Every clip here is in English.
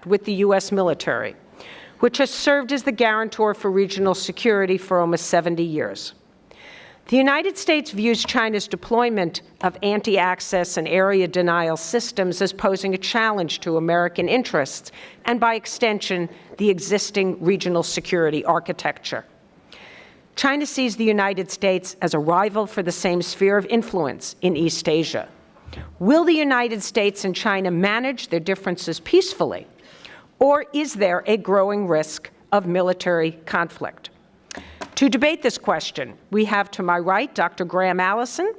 contract with the U.S. military, which has served as the guarantor for regional security for almost 70 years. The United States views China's deployment of anti-access and area denial systems as posing a challenge to American interests and, by extension, the existing regional security architecture. China sees the United States as a rival for the same sphere of influence in East Asia. Will the United States and China manage their differences peacefully, or is there a growing risk of military conflict? To debate this question, we have to my right Dr. Graham Allison,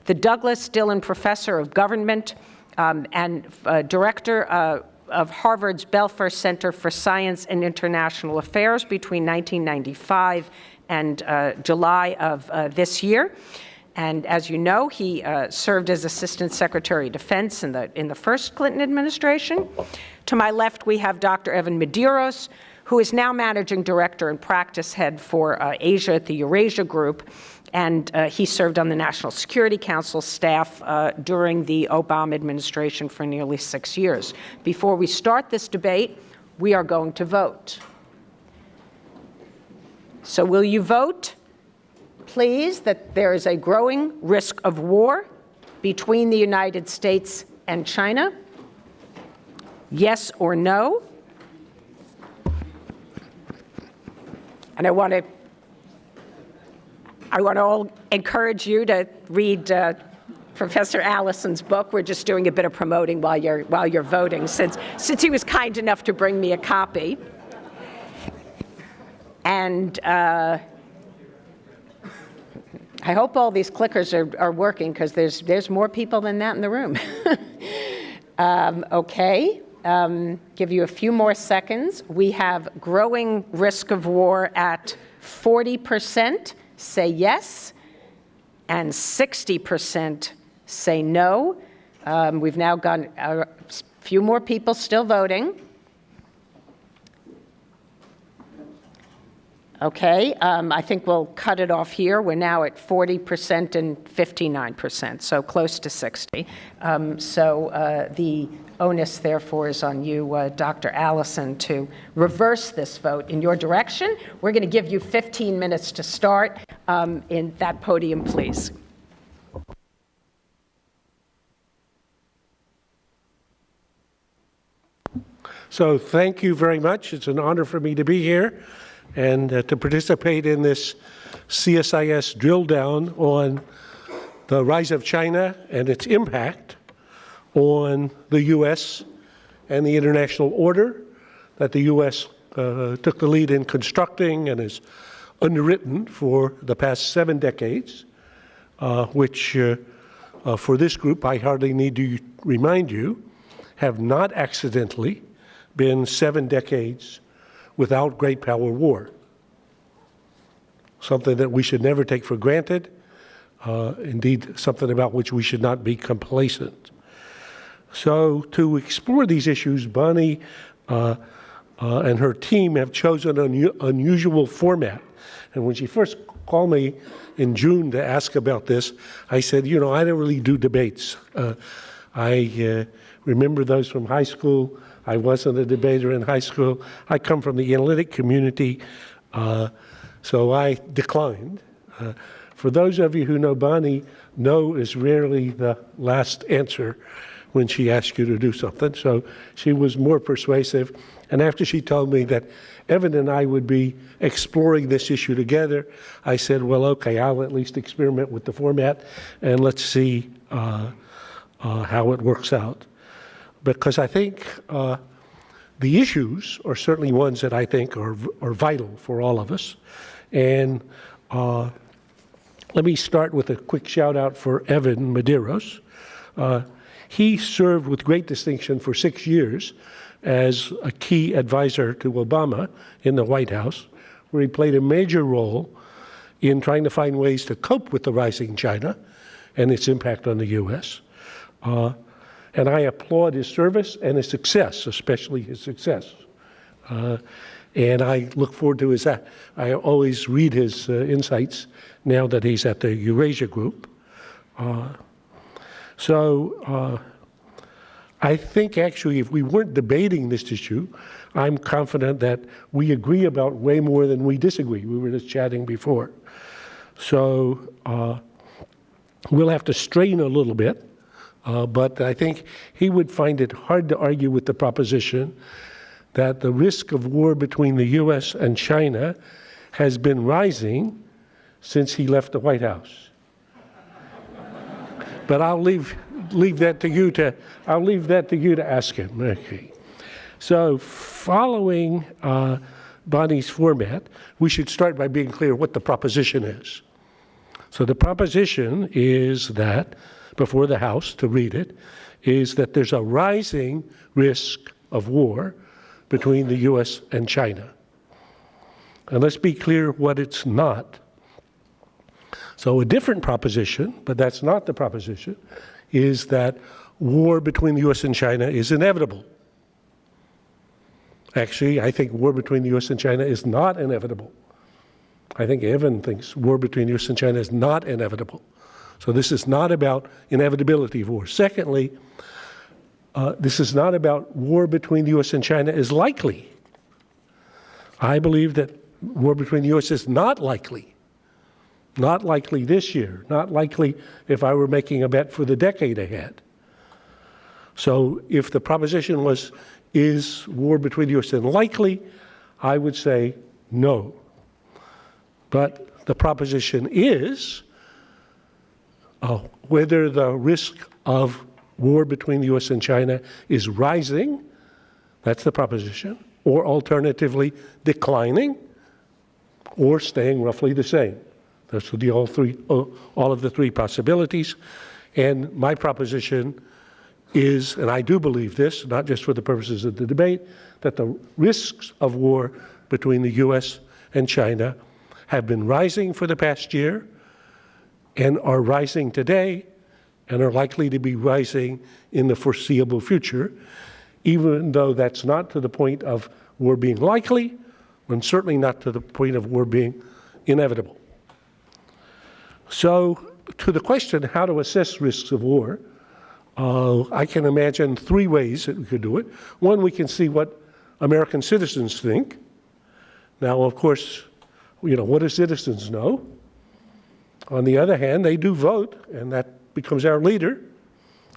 the Douglas Dillon Professor of Government and Director of Harvard's Belfer Center for Science and International Affairs between 1995 and July of this year. And as you know, he served as Assistant Secretary of Defense in the first Clinton administration. To my left, we have Dr. Evan Medeiros, who is now Managing Director and Practice Head for Asia at the Eurasia Group, and he served on the National Security Council staff during the Obama administration for nearly 6 years. Before we start this debate, we are going to vote. So will you vote, please, that there is a growing risk of war between the United States and China? Yes or no? And I want to all encourage you to read Professor Allison's book. We're just doing a bit of promoting while you're voting, since he was kind enough to bring me a copy. And I hope all these clickers are working, because there's more people than that in the room. Okay. Give you a few more seconds. We have growing risk of war at 40% say yes, and 60% say no. We've now got a few more people still voting. Okay, I think we'll cut it off here. We're now at 40% and 59%, so close to 60. The onus, therefore, is on you, Dr. Allison, to reverse this vote in your direction. We're going to give you 15 minutes to start. In that podium, please. So thank you very much. It's an honor for me to be here and to participate in this CSIS drill down on the rise of China and its impact on the U.S. and the international order that the U.S. Took the lead in constructing and has underwritten for the past 7 decades, which for this group, I hardly need to remind you, have not accidentally been 7 decades without great power war, something that we should never take for granted, indeed something about which we should not be complacent. So to explore these issues, Bonnie and her team have chosen an unusual format. And when she first called me in June to ask about this, I said, you know, I don't really do debates. I remember those from high school. I wasn't a debater in high school. I come from the analytic community, so I declined. For those of you who know Bonnie, no is rarely the last answer when she asks you to do something. So she was more persuasive. And after she told me that Evan and I would be exploring this issue together, I said, well, okay, I'll at least experiment with the format and let's see how it works out. Because I think the issues are certainly ones that I think are vital for all of us. And let me start with a quick shout out for Evan Medeiros. He served with great distinction for 6 years as a key advisor to Obama in the White House, where he played a major role in trying to find ways to cope with the rising China and its impact on the U.S. And I applaud his service and his success, especially his success. And I look forward to his, I always read his insights now that he's at the Eurasia Group. I think actually if we weren't debating this issue, I'm confident that we agree about way more than we disagree. We were just chatting before. So we'll have to strain a little bit, but I think he would find it hard to argue with the proposition that the risk of war between the U.S. and China has been rising since he left the White House. But I'll leave that to you to ask him. Okay. So following Bonnie's format, we should start by being clear what the proposition is. So the proposition is that, before the House to read it, is that there's a rising risk of war between the U.S. and China. And let's be clear what it's not. So a different proposition, but that's not the proposition, is that war between the U.S. and China is inevitable. Actually, I think war between the U.S. and China is not inevitable. I think Evan thinks war between the U.S. and China is not inevitable. So this is not about inevitability of war. Secondly, this is not about war between the U.S. and China is likely. I believe that war between the U.S. is not likely. Not likely this year, not likely if I were making a bet for the decade ahead. So if the proposition was, is war between the U.S. and likely, I would say no. But the proposition is whether the risk of war between the U.S. and China is rising, that's the proposition, or alternatively declining, or staying roughly the same. Those would be all of the three possibilities. And my proposition is, and I do believe this, not just for the purposes of the debate, that the risks of war between the U.S. and China have been rising for the past year and are rising today and are likely to be rising in the foreseeable future, even though that's not to the point of war being likely, and certainly not to the point of war being inevitable. So, to the question how to assess risks of war, I can imagine three ways that we could do it. One, we can see what American citizens think. Now, of course, what do citizens know? On the other hand, they do vote, and that becomes our leader.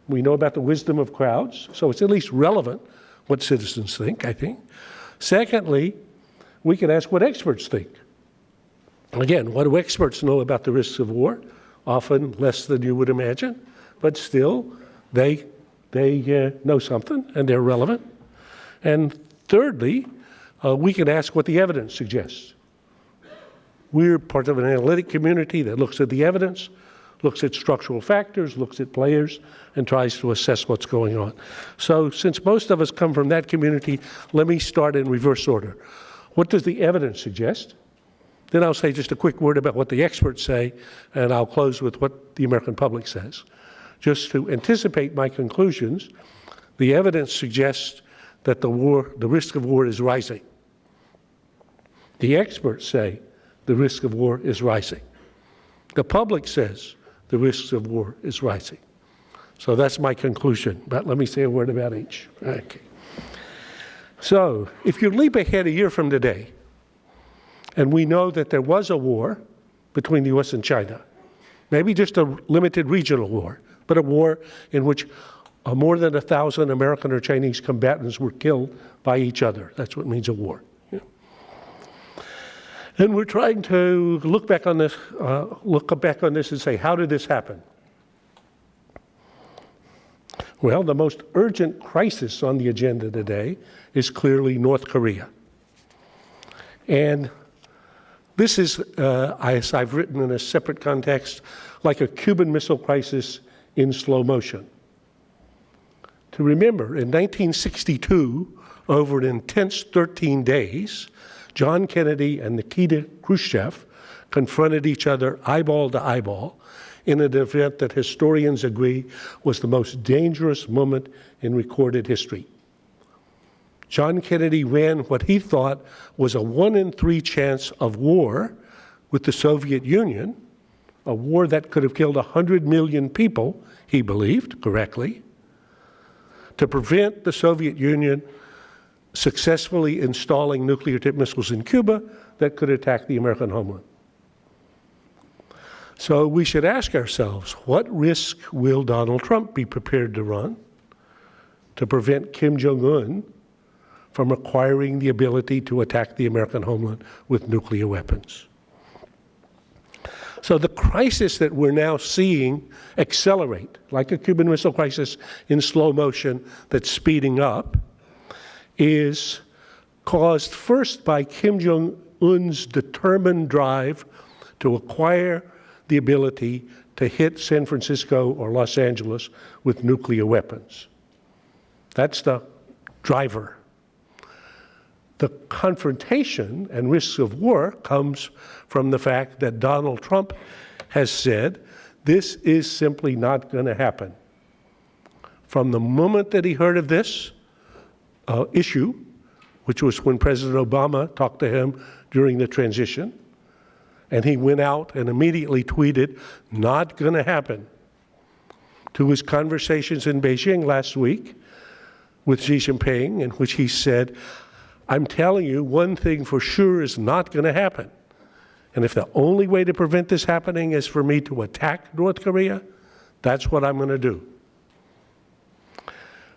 We know about the wisdom of crowds, so it's at least relevant what citizens think, I think. Secondly, we can ask what experts think. Again, what do experts know about the risks of war? Often less than you would imagine, but still, they know something and they're relevant. And thirdly, we can ask what the evidence suggests. We're part of an analytic community that looks at the evidence, looks at structural factors, looks at players, and tries to assess what's going on. So since most of us come from that community, let me start in reverse order. What does the evidence suggest? Then I'll say just a quick word about what the experts say, and I'll close with what the American public says. Just to anticipate my conclusions, the evidence suggests that the risk of war is rising. The experts say the risk of war is rising. The public says the risks of war is rising. So that's my conclusion, but let me say a word about each. Okay. So if you leap ahead a year from today, and we know that there was a war between the U.S. and China, maybe just a limited regional war, but a war in which more than 1,000 American or Chinese combatants were killed by each other. That's what means a war. Yeah. And we're trying to look back on this and say, how did this happen? Well, the most urgent crisis on the agenda today is clearly North Korea. And this is, as I've written in a separate context, like a Cuban Missile Crisis in slow motion. To remember, in 1962, over an intense 13 days, John Kennedy and Nikita Khrushchev confronted each other eyeball to eyeball in an event that historians agree was the most dangerous moment in recorded history. John Kennedy ran what he thought was a 1 in 3 chance of war with the Soviet Union, a war that could have killed 100 million people, he believed, correctly. to prevent the Soviet Union successfully installing nuclear-tipped missiles in Cuba that could attack the American homeland. So we should ask ourselves, what risk will Donald Trump be prepared to run to prevent Kim Jong-un from acquiring the ability to attack the American homeland with nuclear weapons? So the crisis that we're now seeing accelerate, like a Cuban Missile Crisis in slow motion that's speeding up, is caused first by Kim Jong-un's determined drive to acquire the ability to hit San Francisco or Los Angeles with nuclear weapons. That's the driver. The confrontation and risks of war comes from the fact that Donald Trump has said this is simply not going to happen. From the moment that he heard of this issue, which was when President Obama talked to him during the transition, and he went out and immediately tweeted, "Not going to happen," to his conversations in Beijing last week with Xi Jinping, in which he said, "I'm telling you, one thing for sure is not going to happen. And if the only way to prevent this happening is for me to attack North Korea, that's what I'm going to do."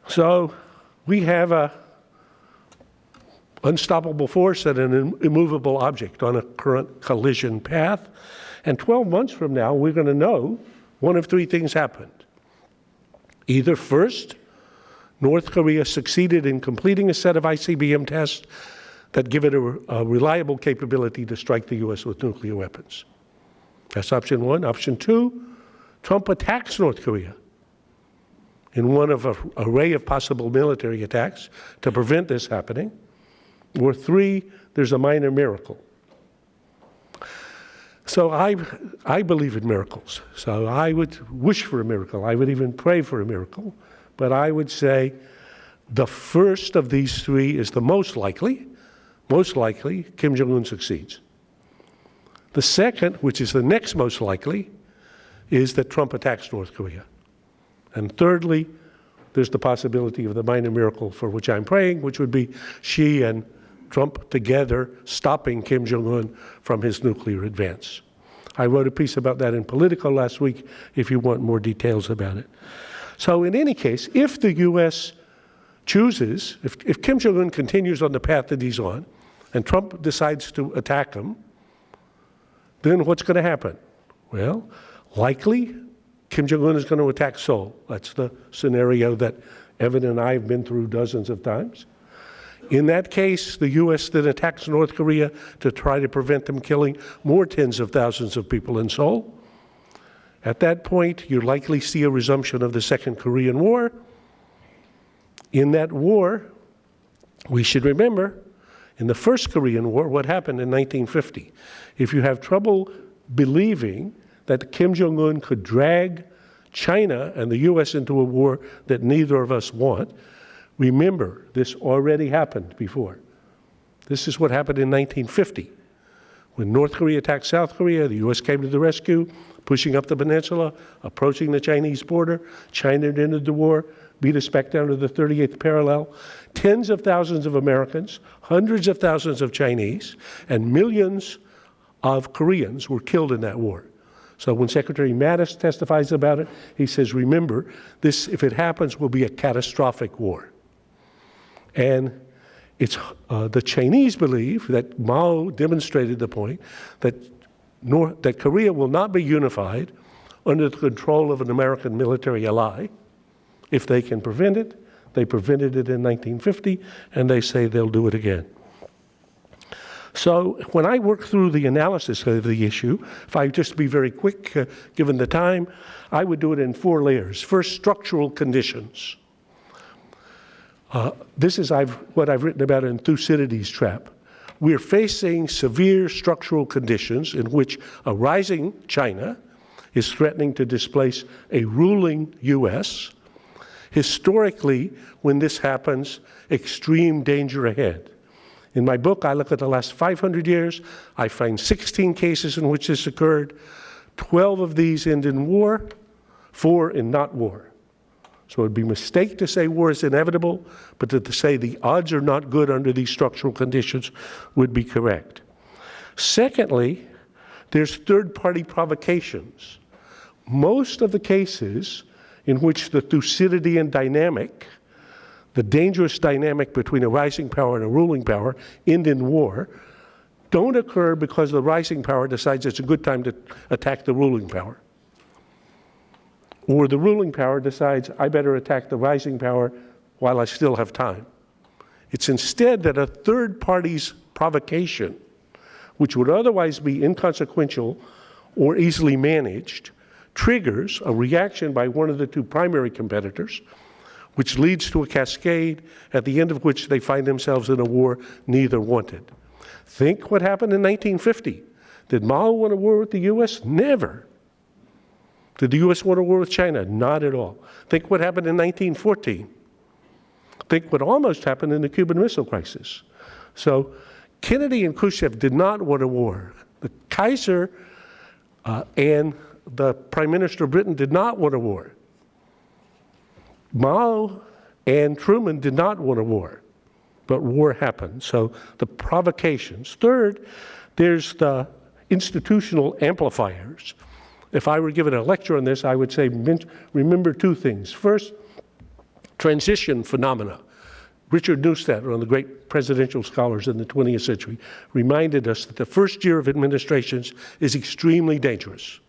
So we have an unstoppable force and an immovable object on a current collision path. And 12 months from now, we're going to know one of three things happened. Either first, North Korea succeeded in completing a set of ICBM tests that give it a reliable capability to strike the U.S. with nuclear weapons. That's option one. Option two, Trump attacks North Korea in one of an array of possible military attacks to prevent this happening. Or three, there's a minor miracle. So I believe in miracles. So I would wish for a miracle. I would even pray for a miracle. But I would say the first of these three is the most likely. Most likely, Kim Jong-un succeeds. The second, which is the next most likely, is that Trump attacks North Korea. And thirdly, there's the possibility of the minor miracle for which I'm praying, which would be Xi and Trump together stopping Kim Jong-un from his nuclear advance. I wrote a piece about that in Politico last week if you want more details about it. So in any case, if the U.S. chooses, if Kim Jong-un continues on the path that he's on, and Trump decides to attack him, then what's going to happen? Well, likely Kim Jong-un is going to attack Seoul. That's the scenario that Evan and I have been through dozens of times. In that case, the U.S. then attacks North Korea to try to prevent them killing more tens of thousands of people in Seoul. At that point, you likely see a resumption of the Second Korean War. In that war, we should remember, in the First Korean War, what happened in 1950. If you have trouble believing that Kim Jong-un could drag China and the U.S. into a war that neither of us want, remember, this already happened before. This is what happened in 1950. When North Korea attacked South Korea, the U.S. came to the rescue, pushing up the peninsula, approaching the Chinese border. China entered the war, beat us back down to the 38th parallel. Tens of thousands of Americans, hundreds of thousands of Chinese, and millions of Koreans were killed in that war. So when Secretary Mattis testifies about it, he says, remember, this, if it happens, will be a catastrophic war. And it's the Chinese believe that Mao demonstrated the point that that Korea will not be unified under the control of an American military ally. If they can prevent it, they prevented it in 1950, and they say they'll do it again. So when I work through the analysis of the issue, if I just be very quick, given the time, I would do it in 4 layers. First, structural conditions. This is what I've written about in Thucydides' trap. We're facing severe structural conditions in which a rising China is threatening to displace a ruling U.S. Historically, when this happens, extreme danger ahead. In my book, I look at the last 500 years. I find 16 cases in which this occurred. 12 of these end in war, 4 in not war. So it would be a mistake to say war is inevitable, but to say the odds are not good under these structural conditions would be correct. Secondly, there's third-party provocations. Most of the cases in which the Thucydidean dynamic, the dangerous dynamic between a rising power and a ruling power, end in war, don't occur because the rising power decides it's a good time to attack the ruling power. Or the ruling power decides, I better attack the rising power while I still have time. It's instead that a third party's provocation, which would otherwise be inconsequential or easily managed, triggers a reaction by one of the two primary competitors, which leads to a cascade, at the end of which they find themselves in a war neither wanted. Think what happened in 1950. Did Mao want a war with the U.S.? Never. Did the U.S. want a war with China? Not at all. Think what happened in 1914. Think what almost happened in the Cuban Missile Crisis. So Kennedy and Khrushchev did not want a war. The Kaiser and the Prime Minister of Britain did not want a war. Mao and Truman did not want a war, but war happened. So the provocations. Third, there's the institutional amplifiers. If I were given a lecture on this, I would say, remember two things. First, transition phenomena. Richard Neustadt, one of the great presidential scholars in the 20th century, reminded us that the first year of administrations is extremely dangerous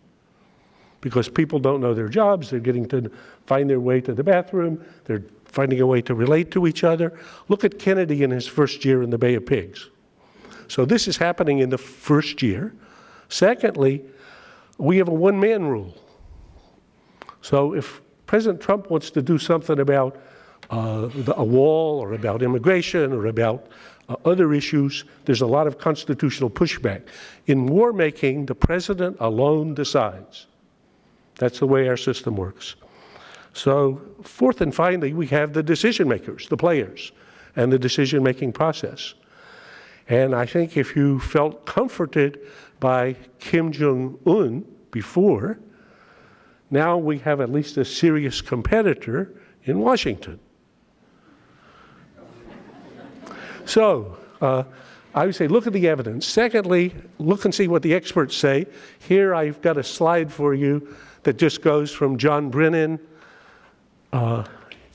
because people don't know their jobs, they're getting to find their way to the bathroom, they're finding a way to relate to each other. Look at Kennedy in his first year in the Bay of Pigs. So this is happening in the first year. Secondly, we have a one-man rule. So if President Trump wants to do something about a wall or about immigration or about other issues, there's a lot of constitutional pushback. In war making, the president alone decides. That's the way our system works. So fourth and finally, we have the decision makers, the players, and the decision-making process. And I think if you felt comforted by Kim Jong-un before, now we have at least a serious competitor in Washington. So I would say look at the evidence. Secondly, look and see what the experts say. Here I've got a slide for you that just goes from John Brennan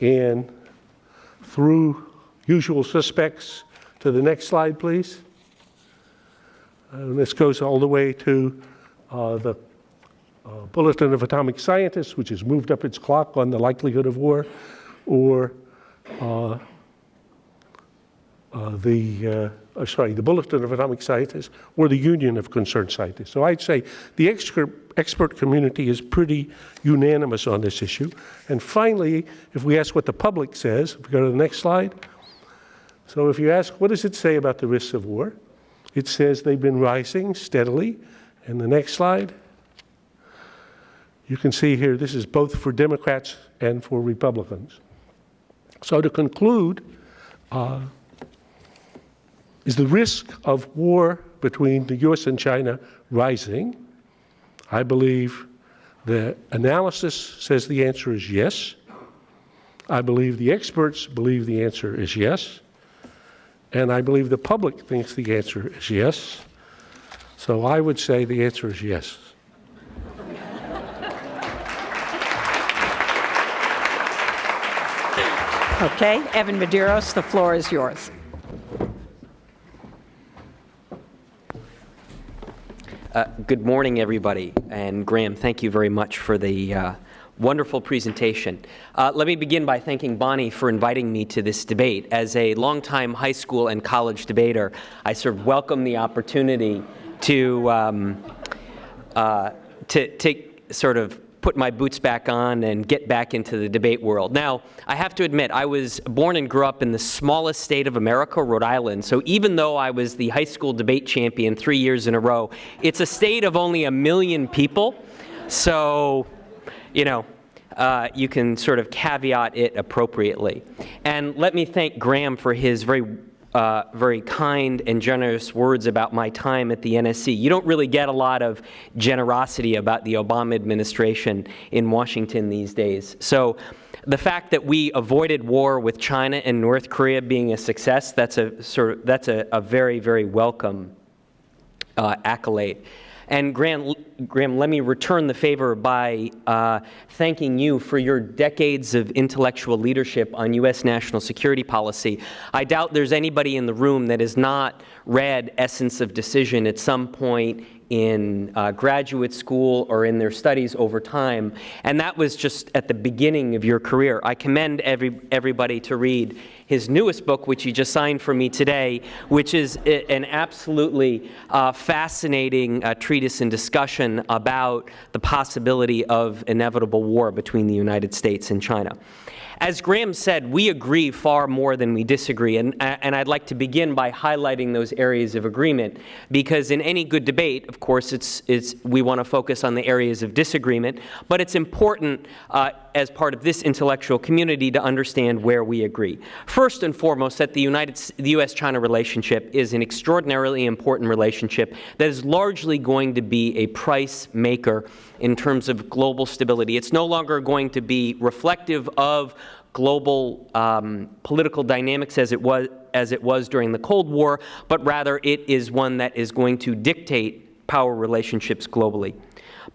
and through usual suspects to the next slide, please. This goes all the way to the Bulletin of Atomic Scientists, which has moved up its clock on the likelihood of war, or the Bulletin of Atomic Scientists, or the Union of Concerned Scientists. So I'd say the expert community is pretty unanimous on this issue. And finally, if we ask what the public says, if we go to the next slide. So if you ask, what does it say about the risks of war? It says they've been rising steadily. And the next slide. You can see here, this is both for Democrats and for Republicans. So to conclude, is the risk of war between the U.S. and China rising? I believe the analysis says the answer is yes. I believe the experts believe the answer is yes. And I believe the public thinks the answer is yes. So I would say the answer is yes. Okay, Evan Medeiros, the floor is yours. Good morning, everybody. And Graham, thank you very much for the wonderful presentation. Let me begin by thanking Bonnie for inviting me to this debate. As a longtime high school and college debater, I sort of welcome the opportunity to sort of put my boots back on and get back into the debate world. Now, I have to admit, I was born and grew up in the smallest state of America, Rhode Island. So even though I was the high school debate champion 3 years in a row, it's a state of only 1 million people. So, you know, you can sort of caveat it appropriately. And let me thank Graham for his very very kind and generous words about my time at the NSC. You don't really get a lot of generosity about the Obama administration in Washington these days. So the fact that we avoided war with China and North Korea being a success, that's a very, very welcome accolade. And Graham, let me return the favor by thanking you for your decades of intellectual leadership on U.S. national security policy. I doubt there's anybody in the room that has not read Essence of Decision at some point in graduate school or in their studies over time, and that was just at the beginning of your career. I commend everybody to read his newest book, which he just signed for me today, which is an absolutely fascinating treatise and discussion about the possibility of inevitable war between the United States and China. As Graham said, we agree far more than we disagree, and I'd like to begin by highlighting those areas of agreement, because in any good debate, of course, we want to focus on the areas of disagreement, but it's important as part of this intellectual community to understand where we agree. First and foremost, that the U.S.-China relationship is an extraordinarily important relationship that is largely going to be a price maker in terms of global stability. It's no longer going to be reflective of global political dynamics as it was during the Cold War, but rather it is one that is going to dictate power relationships globally.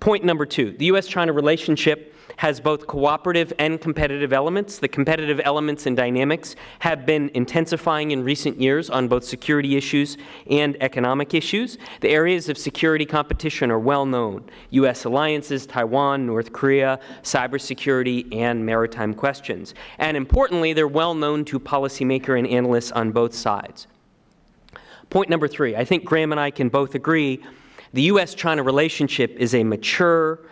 Point number two, the U.S.-China relationship has both cooperative and competitive elements. The competitive elements and dynamics have been intensifying in recent years on both security issues and economic issues. The areas of security competition are well known: U.S. alliances, Taiwan, North Korea, cybersecurity, and maritime questions. And importantly, they're well known to policymakers and analysts on both sides. Point number three, I think Graham and I can both agree the U.S.-China relationship is a mature,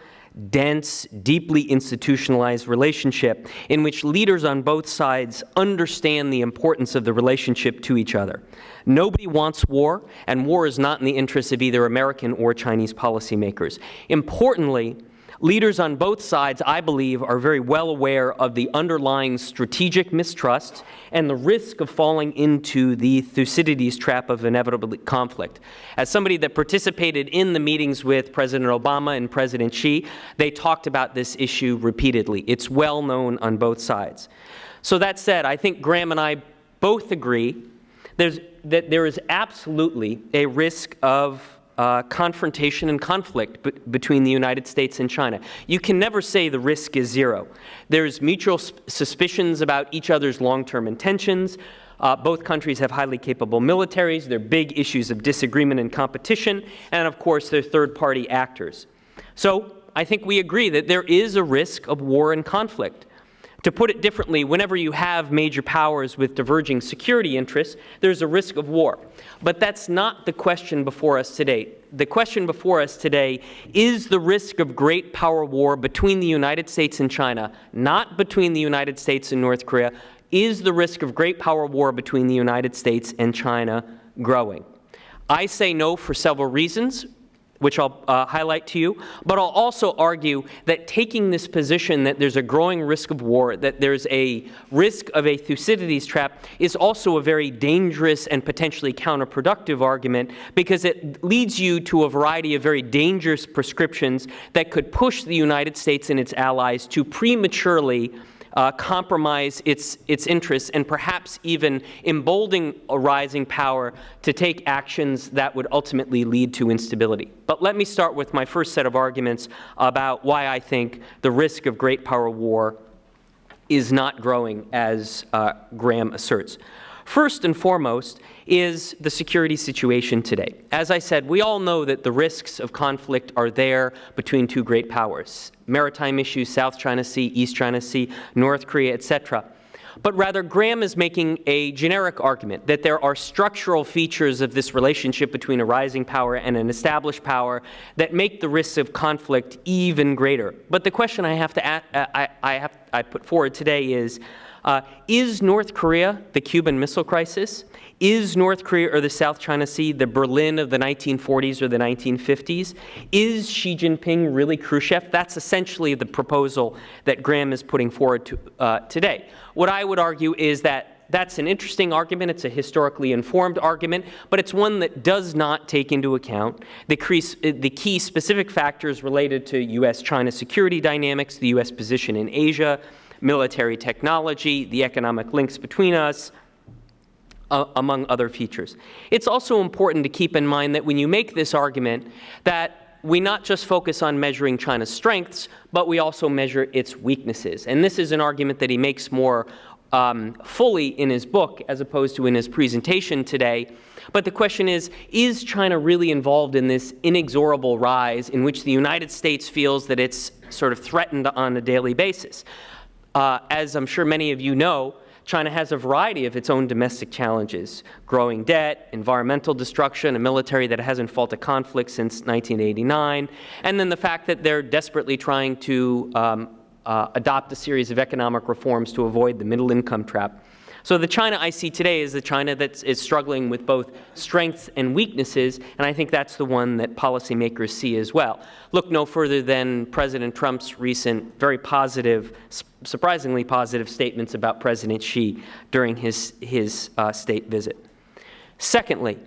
dense, deeply institutionalized relationship in which leaders on both sides understand the importance of the relationship to each other. Nobody wants war, and war is not in the interests of either American or Chinese policymakers. Importantly, leaders on both sides, I believe, are very well aware of the underlying strategic mistrust and the risk of falling into the Thucydides trap of inevitable conflict. As somebody that participated in the meetings with President Obama and President Xi, they talked about this issue repeatedly. It's well known on both sides. So that said, I think Graham and I both agree that there is absolutely a risk of confrontation and conflict between the United States and China. You can never say the risk is zero. There's mutual suspicions about each other's long-term intentions. Both countries have highly capable militaries. There are big issues of disagreement and competition. And of course, they're third-party actors. So I think we agree that there is a risk of war and conflict. To put it differently, whenever you have major powers with diverging security interests, there's a risk of war. But that's not the question before us today. The question before us today is the risk of great power war between the United States and China, not between the United States and North Korea. Is the risk of great power war between the United States and China growing? I say no for several reasons, which I'll highlight to you, but I'll also argue that taking this position that there's a growing risk of war, that there's a risk of a Thucydides trap, is also a very dangerous and potentially counterproductive argument, because it leads you to a variety of very dangerous prescriptions that could push the United States and its allies to prematurely compromise its interests and perhaps even embolden a rising power to take actions that would ultimately lead to instability. But let me start with my first set of arguments about why I think the risk of great power war is not growing as Graham asserts. First and foremost is the security situation today. As I said, we all know that the risks of conflict are there between two great powers: maritime issues, South China Sea, East China Sea, North Korea, etc. But rather, Graham is making a generic argument that there are structural features of this relationship between a rising power and an established power that make the risks of conflict even greater. But the question I put forward today is North Korea the Cuban Missile Crisis? Is North Korea or the South China Sea the Berlin of the 1940s or the 1950s? Is Xi Jinping really Khrushchev? That's essentially the proposal that Graham is putting forward today. What I would argue is that that's an interesting argument. It's a historically informed argument, but it's one that does not take into account the key specific factors related to U.S.-China security dynamics, the U.S. position in Asia, military technology, the economic links between us, among other features. It's also important to keep in mind that when you make this argument, that we not just focus on measuring China's strengths, but we also measure its weaknesses. And this is an argument that he makes more fully in his book as opposed to in his presentation today. But the question is China really involved in this inexorable rise in which the United States feels that it's sort of threatened on a daily basis? As I'm sure many of you know, China has a variety of its own domestic challenges: growing debt, environmental destruction, a military that hasn't fought a conflict since 1989, and then the fact that they're desperately trying to adopt a series of economic reforms to avoid the middle income trap. So the China I see today is the China that is struggling with both strengths and weaknesses, and I think that's the one that policymakers see as well. Look no further than President Trump's recent, very positive, surprisingly positive statements about President Xi during his state visit. Secondly,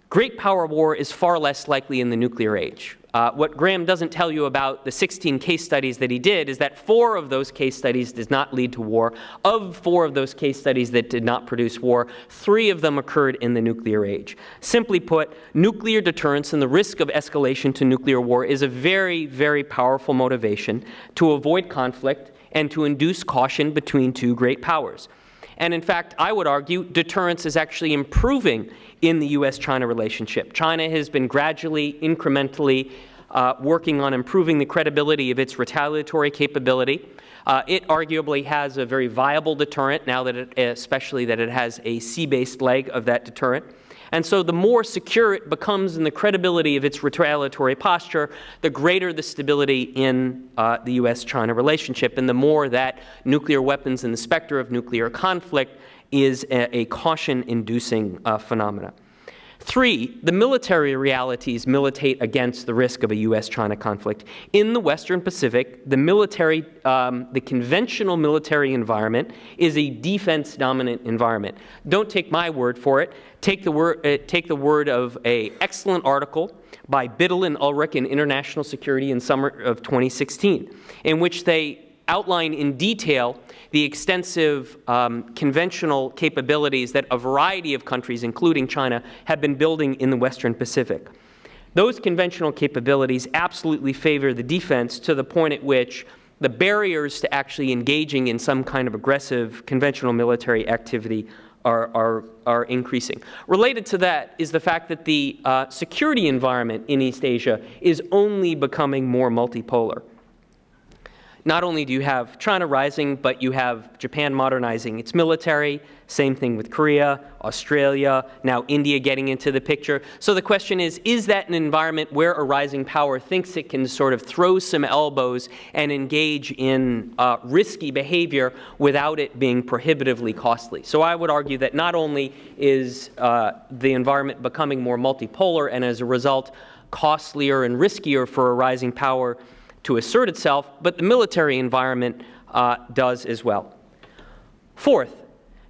great power war is far less likely in the nuclear age. What Graham doesn't tell you about the 16 case studies that he did is that 4 of those case studies did not lead to war. Of 4 of those case studies that did not produce war, 3 of them occurred in the nuclear age. Simply put, nuclear deterrence and the risk of escalation to nuclear war is a very, very powerful motivation to avoid conflict and to induce caution between 2 great powers. And in fact, I would argue deterrence is actually improving in the U.S.-China relationship. China has been gradually, incrementally working on improving the credibility of its retaliatory capability. It arguably has a very viable deterrent now that especially that it has a sea-based leg of that deterrent. And so the more secure it becomes in the credibility of its retaliatory posture, the greater the stability in the U.S.-China relationship, and the more that nuclear weapons and the specter of nuclear conflict is a caution-inducing phenomena. 3, the military realities militate against the risk of a U.S.-China conflict. In the Western Pacific, the conventional military environment is a defense-dominant environment. Don't take my word for it. Take the word of an excellent article by Dillon and Ulrich in International Security in summer of 2016, in which they outline in detail the extensive conventional capabilities that a variety of countries, including China, have been building in the Western Pacific. Those conventional capabilities absolutely favor the defense to the point at which the barriers to actually engaging in some kind of aggressive conventional military activity are increasing. Related to that is the fact that the security environment in East Asia is only becoming more multipolar. Not only do you have China rising, but you have Japan modernizing its military, same thing with Korea, Australia, now India getting into the picture. So the question is that an environment where a rising power thinks it can sort of throw some elbows and engage in risky behavior without it being prohibitively costly? So I would argue that not only is the environment becoming more multipolar and as a result costlier and riskier for a rising power to assert itself, but the military environment does as well. 4th,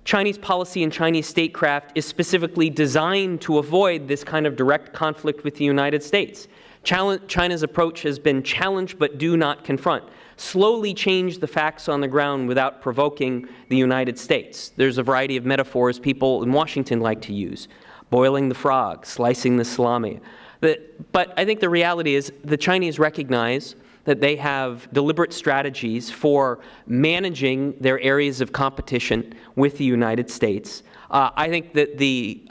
Chinese policy and Chinese statecraft is specifically designed to avoid this kind of direct conflict with the United States. China's approach has been challenge but do not confront. Slowly change the facts on the ground without provoking the United States. There's a variety of metaphors people in Washington like to use. Boiling the frog, slicing the salami. But I think the reality is the Chinese recognize that they have deliberate strategies for managing their areas of competition with the United States. I think that the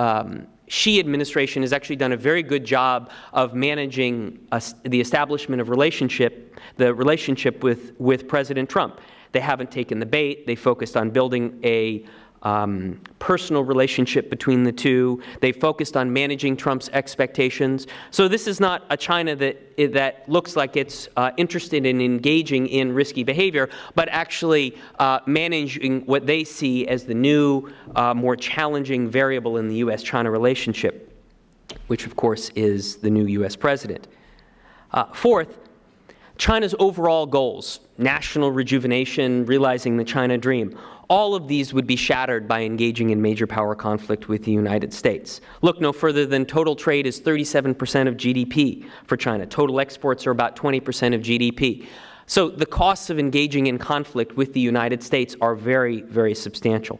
Xi administration has actually done a very good job of managing the establishment of the relationship with President Trump. They haven't taken the bait. They focused on building a personal relationship between the two. They focused on managing Trump's expectations. So this is not a China that looks like it's interested in engaging in risky behavior, but actually managing what they see as the new, more challenging variable in the U.S.-China relationship, which of course is the new U.S. president. 4th, China's overall goals national rejuvenation, realizing the China dream. All of these would be shattered by engaging in major power conflict with the United States. Look no further than total trade is 37% of GDP for China. Total exports are about 20% of GDP. So the costs of engaging in conflict with the United States are very, very substantial.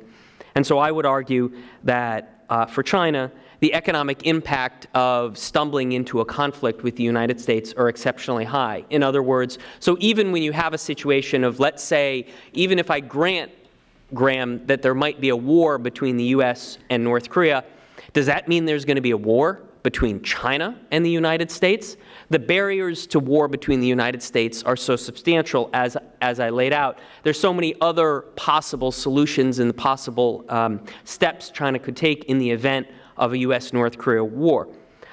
And so I would argue that for China, the economic impact of stumbling into a conflict with the United States are exceptionally high. In other words, so even when you have a situation of, let's say, even if I grant, Graham, that there might be a war between the U.S. and North Korea, does that mean there's going to be a war between China and the United States? The barriers to war between the United States are so substantial, as I laid out. There's so many other possible solutions and possible steps China could take in the event of a U.S.-North Korea war.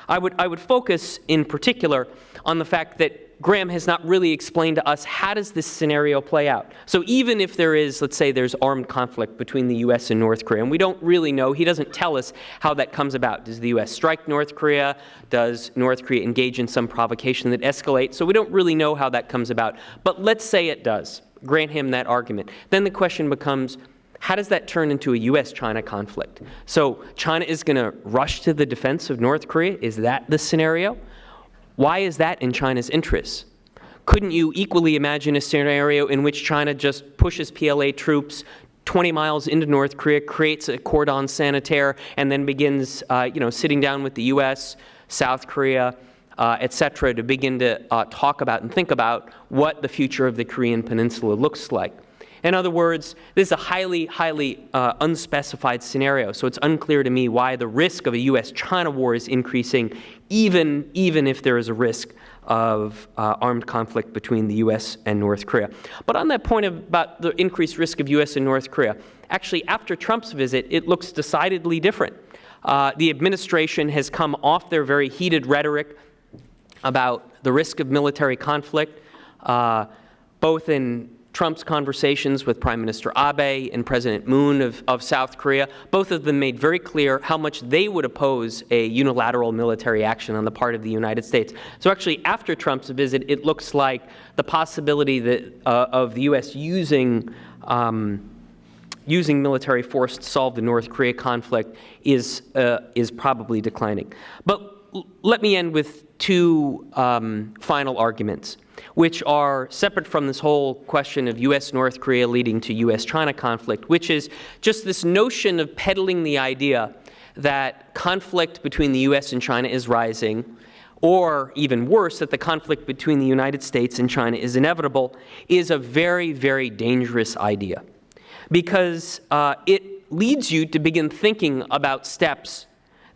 I would focus in particular on the fact that Graham has not really explained to us, how does this scenario play out? So even if there is, let's say there's armed conflict between the U.S. and North Korea, and we don't really know, he doesn't tell us how that comes about. Does the U.S. strike North Korea? Does North Korea engage in some provocation that escalates? So we don't really know how that comes about. But let's say it does. Grant him that argument. Then the question becomes, how does that turn into a U.S.-China conflict? So China is going to rush to the defense of North Korea? Is that the scenario? Why is that in China's interests? Couldn't you equally imagine a scenario in which China just pushes PLA troops 20 miles into North Korea, creates a cordon sanitaire, and then begins sitting down with the U.S., South Korea, et cetera, to begin to talk about and think about what the future of the Korean Peninsula looks like? In other words, this is a highly, highly unspecified scenario, so it's unclear to me why the risk of a U.S.-China war is increasing, even if there is a risk of armed conflict between the U.S. and North Korea. But on that point about the increased risk of U.S. and North Korea, actually, after Trump's visit, it looks decidedly different. The administration has come off their very heated rhetoric about the risk of military conflict, both in Trump's conversations with Prime Minister Abe and President Moon of South Korea. Both of them made very clear how much they would oppose a unilateral military action on the part of the United States. So actually, after Trump's visit, it looks like the possibility that of the U.S. using military force to solve the North Korea conflict is probably declining. But let me end with two final arguments, which are separate from this whole question of U.S.-North Korea leading to U.S.-China conflict, which is just this notion of peddling the idea that conflict between the U.S. and China is rising, or even worse, that the conflict between the United States and China is inevitable, is a very, very dangerous idea, because it leads you to begin thinking about steps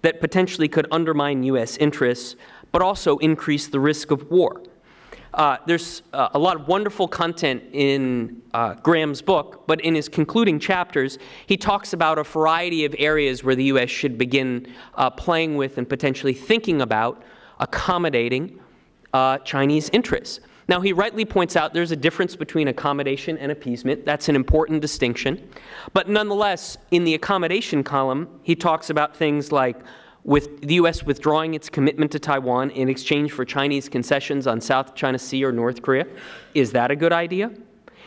that potentially could undermine U.S. interests, but also increase the risk of war. There's a lot of wonderful content in Graham's book, but in his concluding chapters, he talks about a variety of areas where the U.S. should begin playing with and potentially thinking about accommodating Chinese interests. Now, he rightly points out there's a difference between accommodation and appeasement. That's an important distinction. But nonetheless, in the accommodation column, he talks about things like with the U.S. withdrawing its commitment to Taiwan in exchange for Chinese concessions on South China Sea or North Korea. Is that a good idea?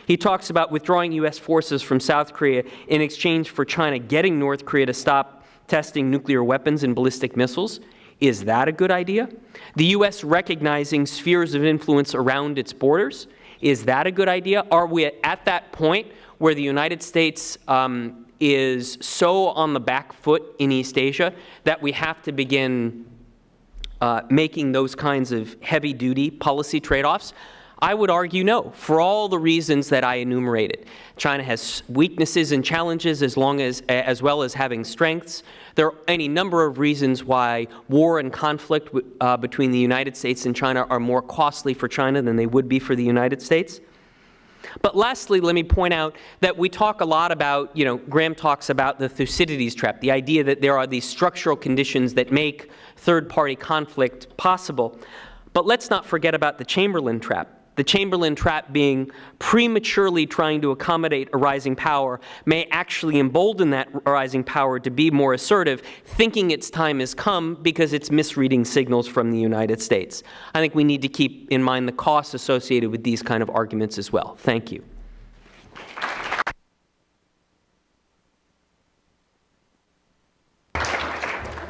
He talks about withdrawing U.S. forces from South Korea in exchange for China getting North Korea to stop testing nuclear weapons and ballistic missiles. Is that a good idea? The U.S. recognizing spheres of influence around its borders. Is that a good idea? Are we at that point where the United States is so on the back foot in East Asia that we have to begin making those kinds of heavy-duty policy trade-offs? I would argue no, for all the reasons that I enumerated. China has weaknesses and challenges as well as having strengths. There are any number of reasons why war and conflict between the United States and China are more costly for China than they would be for the United States. But lastly, let me point out that we talk a lot about, Graham talks about the Thucydides trap, the idea that there are these structural conditions that make third-party conflict possible. But let's not forget about the Chamberlain trap. the Chamberlain trap being prematurely trying to accommodate a rising power may actually embolden that rising power to be more assertive, thinking its time has come because it's misreading signals from the United States. I think we need to keep in mind the costs associated with these kind of arguments as well. Thank you.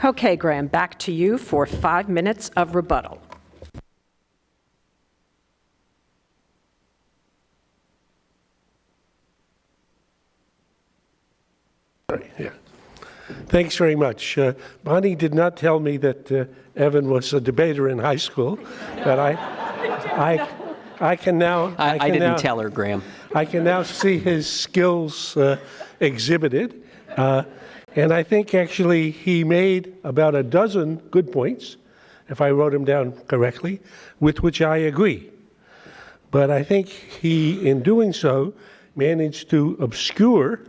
Okay, Graham, back to you for 5 minutes of rebuttal. Yeah. Thanks very much. Bonnie did not tell me that Evan was a debater in high school, but I can now. I didn't tell her, Graham. I can now see his skills exhibited, and I think actually he made about a dozen good points, if I wrote them down correctly, with which I agree. But I think he, in doing so, managed to obscure,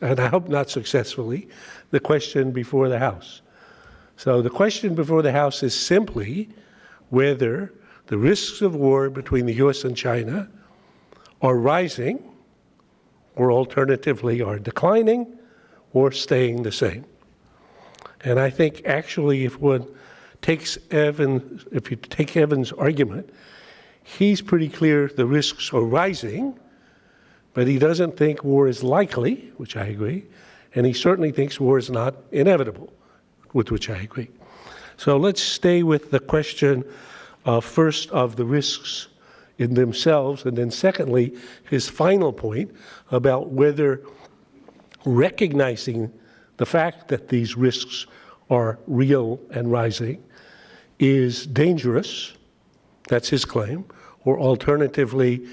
and I hope not successfully, the question before the House. So the question before the House is simply whether the risks of war between the U.S. and China are rising, or alternatively are declining, or staying the same. And I think actually if you take Evan's argument, he's pretty clear the risks are rising, but he doesn't think war is likely, which I agree, and he certainly thinks war is not inevitable, with which I agree. So let's stay with the question first of the risks in themselves, and then secondly, his final point about whether recognizing the fact that these risks are real and rising is dangerous, that's his claim, or alternatively,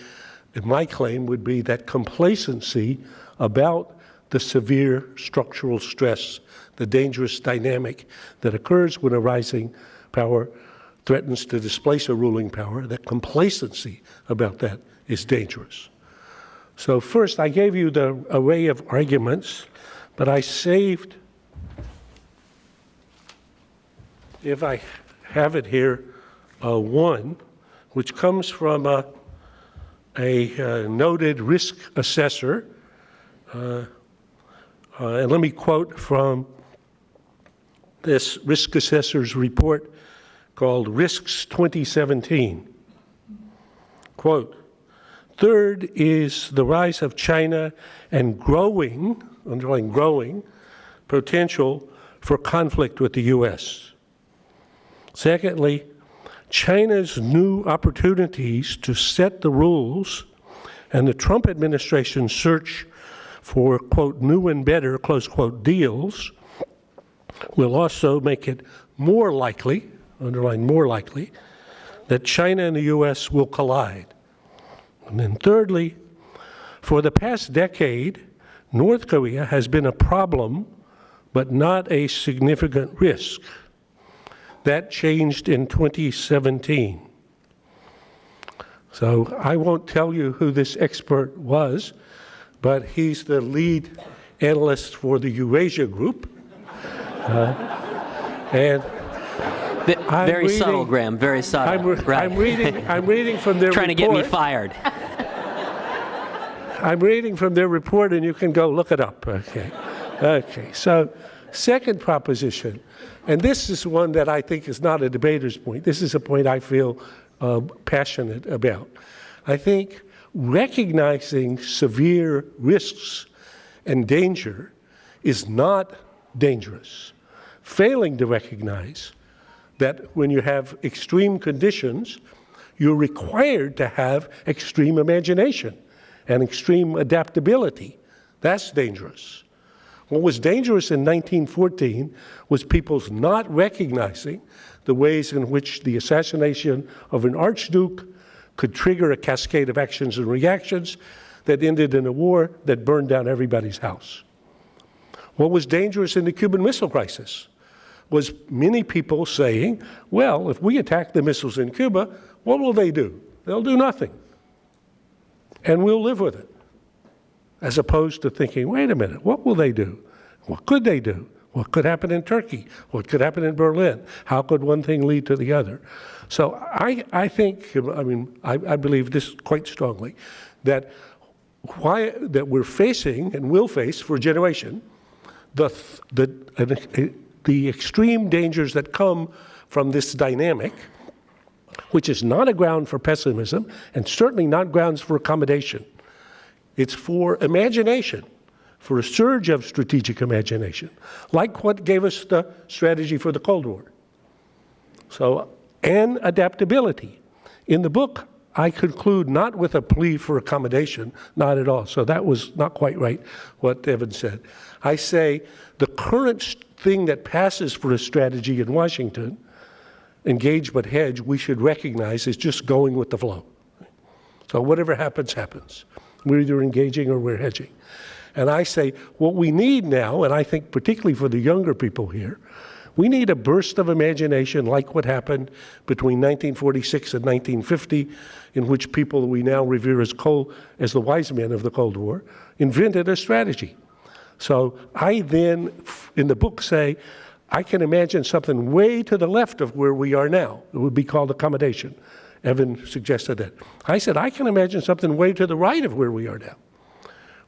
my claim would be that complacency about the severe structural stress, the dangerous dynamic that occurs when a rising power threatens to displace a ruling power, that complacency about that is dangerous. So first, I gave you the array of arguments, but I saved, if I have it here, one, which comes from a noted risk assessor, and let me quote from this risk assessor's report called Risks 2017. Quote, "Third is the rise of China and growing, underlying growing, potential for conflict with the U.S. Secondly, China's new opportunities to set the rules and the Trump administration's search for, quote, new and better, close quote, deals will also make it more likely, underline more likely, that China and the U.S. will collide. And then thirdly, for the past decade, North Korea has been a problem, but not a significant risk. That changed in 2017. So I won't tell you who this expert was, but he's the lead analyst for the Eurasia group. And very subtle, Graham, very subtle. I'm reading from their Trying report. to get me fired. I'm reading from their report, and you can go look it up. Okay. Okay. So, second proposition, and this is one that I think is not a debater's point. This is a point I feel passionate about. I think recognizing severe risks and danger is not dangerous. Failing to recognize that when you have extreme conditions, you're required to have extreme imagination and extreme adaptability. That's dangerous. What was dangerous in 1914 was people's not recognizing the ways in which the assassination of an archduke could trigger a cascade of actions and reactions that ended in a war that burned down everybody's house. What was dangerous in the Cuban Missile Crisis was many people saying, well, if we attack the missiles in Cuba, what will they do? They'll do nothing. And we'll live with it. As opposed to thinking, wait a minute, what will they do? What could they do? What could happen in Turkey? What could happen in Berlin? How could one thing lead to the other? So I think, I believe this quite strongly, that we're facing and will face for a generation the extreme dangers that come from this dynamic, which is not a ground for pessimism and certainly not grounds for accommodation. It's for imagination, for a surge of strategic imagination, like what gave us the strategy for the Cold War. So, and adaptability. In the book, I conclude not with a plea for accommodation, not at all. So that was not quite right, what Evan said. I say the current thing that passes for a strategy in Washington, engage but hedge, we should recognize is just going with the flow. So whatever happens, happens. We're either engaging or we're hedging. And I say what we need now, and I think particularly for the younger people here, we need a burst of imagination like what happened between 1946 and 1950, in which people we now revere as the wise men of the Cold War invented a strategy. So I then, in the book, say, I can imagine something way to the left of where we are now. It would be called accommodation. Evan suggested that. I said, I can imagine something way to the right of where we are now,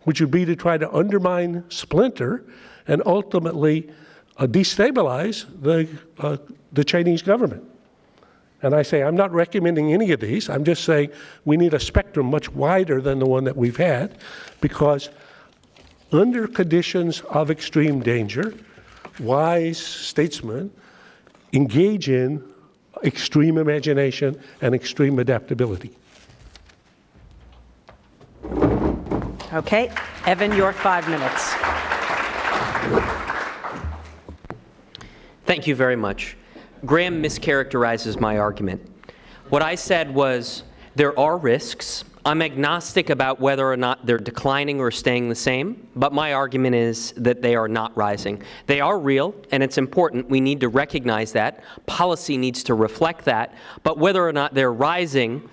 which would be to try to undermine, splinter, and ultimately destabilize the Chinese government. And I say, I'm not recommending any of these. I'm just saying we need a spectrum much wider than the one that we've had, because under conditions of extreme danger, wise statesmen engage in extreme imagination and extreme adaptability. Okay, Evan, your 5 minutes. Thank you very much. Graham mischaracterizes my argument. What I said was there are risks. I'm agnostic about whether or not they're declining or staying the same, but my argument is that they are not rising. They are real, and it's important. We need to recognize that. Policy needs to reflect that, but whether or not they're rising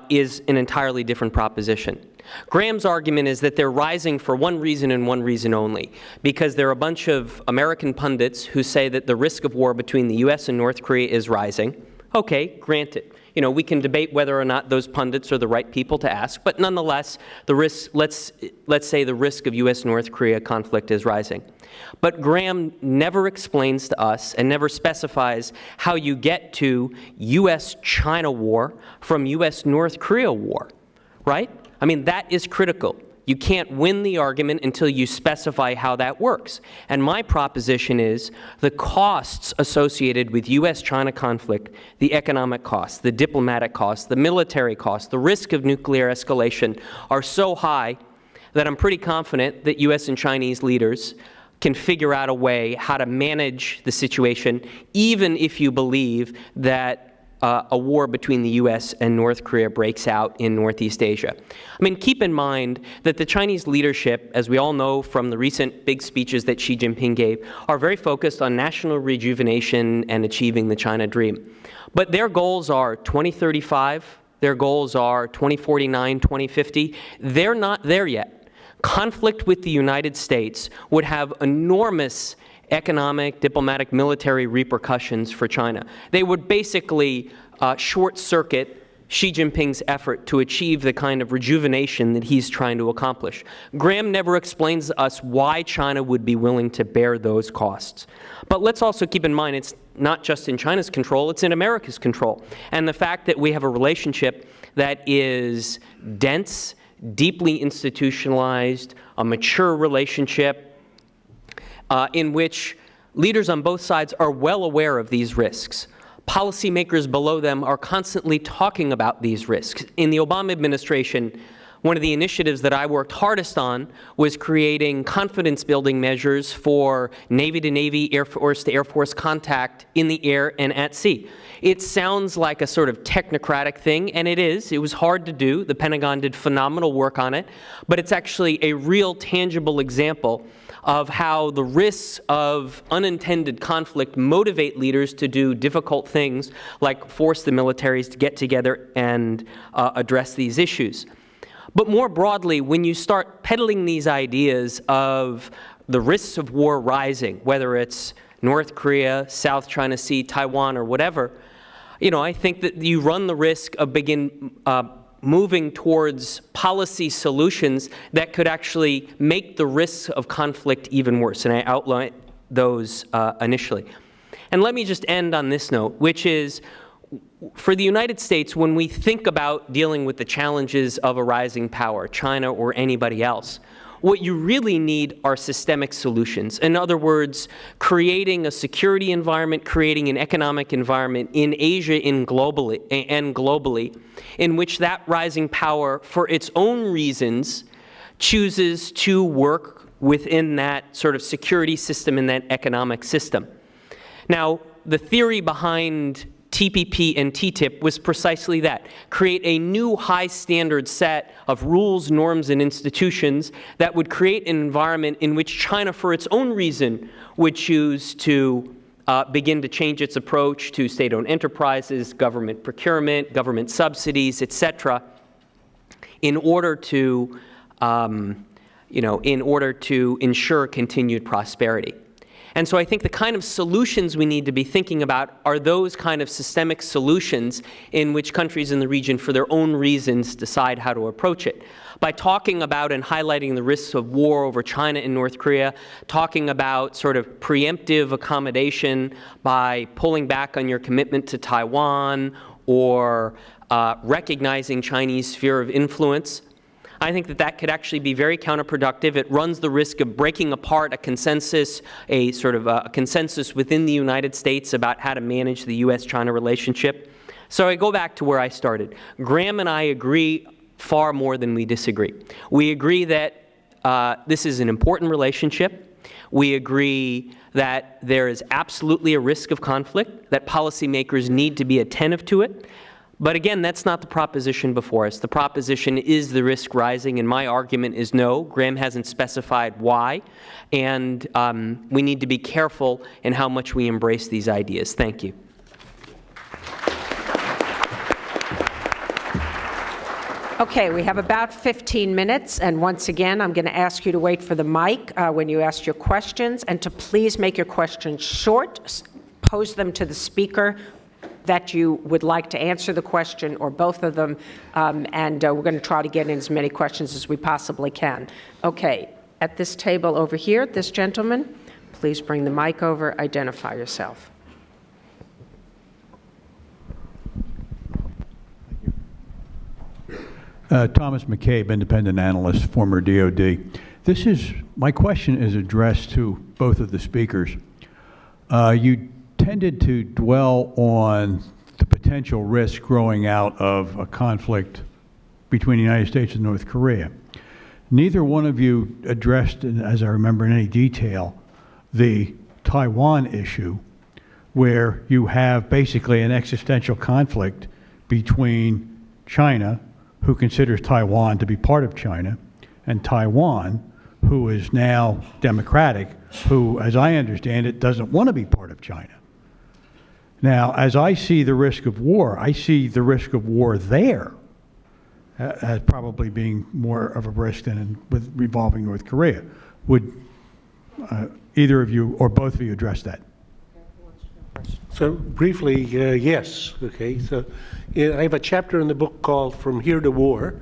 is an entirely different proposition. Graham's argument is that they're rising for one reason and one reason only, because there are a bunch of American pundits who say that the risk of war between the U.S. and North Korea is rising. Okay, granted. You know, we can debate whether or not those pundits are the right people to ask, but nonetheless, the risk, let's say the risk of U.S.-North Korea conflict is rising. But Graham never explains to us and never specifies how you get to U.S.-China war from U.S.-North Korea war, right? I mean, that is critical. You can't win the argument until you specify how that works. And my proposition is the costs associated with U.S.-China conflict, the economic costs, the diplomatic costs, the military costs, the risk of nuclear escalation are so high that I'm pretty confident that U.S. and Chinese leaders can figure out a way how to manage the situation, even if you believe that a war between the U.S. and North Korea breaks out in Northeast Asia. I mean, keep in mind that the Chinese leadership, as we all know from the recent big speeches that Xi Jinping gave, are very focused on national rejuvenation and achieving the China dream. But their goals are 2035, their goals are 2049, 2050. They're not there yet. Conflict with the United States would have enormous economic, diplomatic, military repercussions for China. They would basically short-circuit Xi Jinping's effort to achieve the kind of rejuvenation that he's trying to accomplish. Graham never explains to us why China would be willing to bear those costs. But let's also keep in mind it's not just in China's control, it's in America's control. And the fact that we have a relationship that is dense, deeply institutionalized, a mature relationship, in which leaders on both sides are well aware of these risks. Policymakers below them are constantly talking about these risks. In the Obama administration, one of the initiatives that I worked hardest on was creating confidence-building measures for Navy-to-Navy, Air Force-to-Air Force contact in the air and at sea. It sounds like a sort of technocratic thing, and it is. It was hard to do. The Pentagon did phenomenal work on it, but it's actually a real tangible example of how the risks of unintended conflict motivate leaders to do difficult things like force the militaries to get together and address these issues. But more broadly, when you start peddling these ideas of the risks of war rising, whether it's North Korea, South China Sea, Taiwan, or whatever, I think that you run the risk of moving towards policy solutions that could actually make the risks of conflict even worse. And I outlined those initially. And let me just end on this note, which is, for the United States, when we think about dealing with the challenges of a rising power, China or anybody else, what you really need are systemic solutions. In other words, creating a security environment, creating an economic environment in Asia and globally, in which that rising power, for its own reasons, chooses to work within that sort of security system and that economic system. Now, the theory behind TPP and TTIP was precisely that: create a new high standard set of rules, norms, and institutions that would create an environment in which China, for its own reason, would choose to begin to change its approach to state-owned enterprises, government procurement, government subsidies, et cetera, in order to ensure continued prosperity. And so I think the kind of solutions we need to be thinking about are those kind of systemic solutions in which countries in the region, for their own reasons, decide how to approach it. By talking about and highlighting the risks of war over China and North Korea, talking about sort of preemptive accommodation by pulling back on your commitment to Taiwan, or recognizing Chinese sphere of influence, I think that could actually be very counterproductive. It runs the risk of breaking apart a consensus, a sort of a consensus within the United States about how to manage the U.S.-China relationship. So I go back to where I started. Graham and I agree far more than we disagree. We agree that this is an important relationship. We agree that there is absolutely a risk of conflict, that policymakers need to be attentive to it. But again, that's not the proposition before us. The proposition is the risk rising, and my argument is no. Graham hasn't specified why, and we need to be careful in how much we embrace these ideas. Thank you. Okay, we have about 15 minutes, and once again, I'm going to ask you to wait for the mic when you ask your questions, and to please make your questions short. Pose them to the speaker that you would like to answer the question, or both of them, and we're going to try to get in as many questions as we possibly can. Okay, at this table over here, this gentleman, please bring the mic over, identify yourself. Thomas McCabe, independent analyst, former DOD. My question is addressed to both of the speakers. You tended to dwell on the potential risk growing out of a conflict between the United States and North Korea. Neither one of you addressed, as I remember in any detail, the Taiwan issue, where you have basically an existential conflict between China, who considers Taiwan to be part of China, and Taiwan, who is now democratic, who, as I understand it, doesn't want to be part of China. Now, as I see the risk of war, I see the risk of war there as probably being more of a risk than with revolving North Korea. Would either of you or both of you address that? So briefly, yes. Okay. So I have a chapter in the book called "From Here to War,"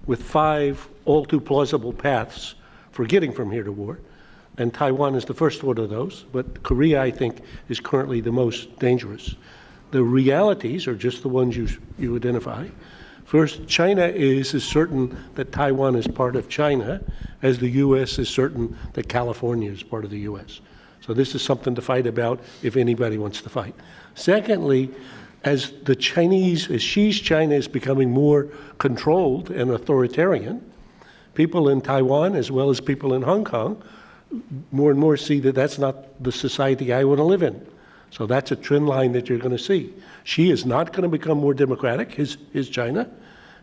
with 5 all too plausible paths for getting from here to war. And Taiwan is the first one of those, but Korea, I think, is currently the most dangerous. The realities are just the ones you identify. First, China is as certain that Taiwan is part of China as the U.S. is certain that California is part of the U.S. So this is something to fight about if anybody wants to fight. Secondly, as Xi's China is becoming more controlled and authoritarian, people in Taiwan, as well as people in Hong Kong, more and more see that that's not the society I want to live in. So that's a trend line that you're going to see. Xi is not going to become more democratic, his China,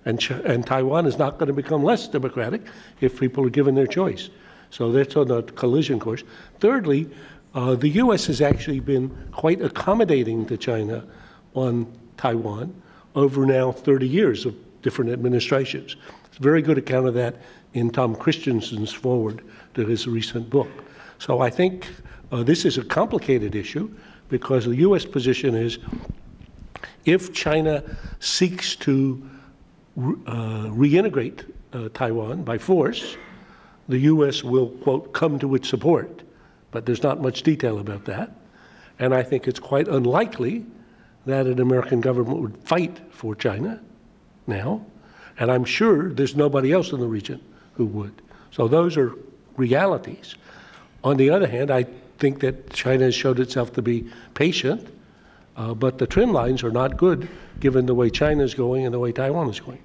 and Taiwan is not going to become less democratic if people are given their choice. So that's on a collision course. Thirdly, the U.S. has actually been quite accommodating to China on Taiwan over now 30 years of different administrations. It's a very good account of that in Tom Christensen's foreword to his recent book. So I think this is a complicated issue because the U.S. position is if China seeks to reintegrate Taiwan by force, the U.S. will, quote, come to its support. But there's not much detail about that. And I think it's quite unlikely that an American government would fight for China now. And I'm sure there's nobody else in the region who would. So those are realities. On the other hand, I think that China has showed itself to be patient, but the trend lines are not good given the way China is going and the way Taiwan is going.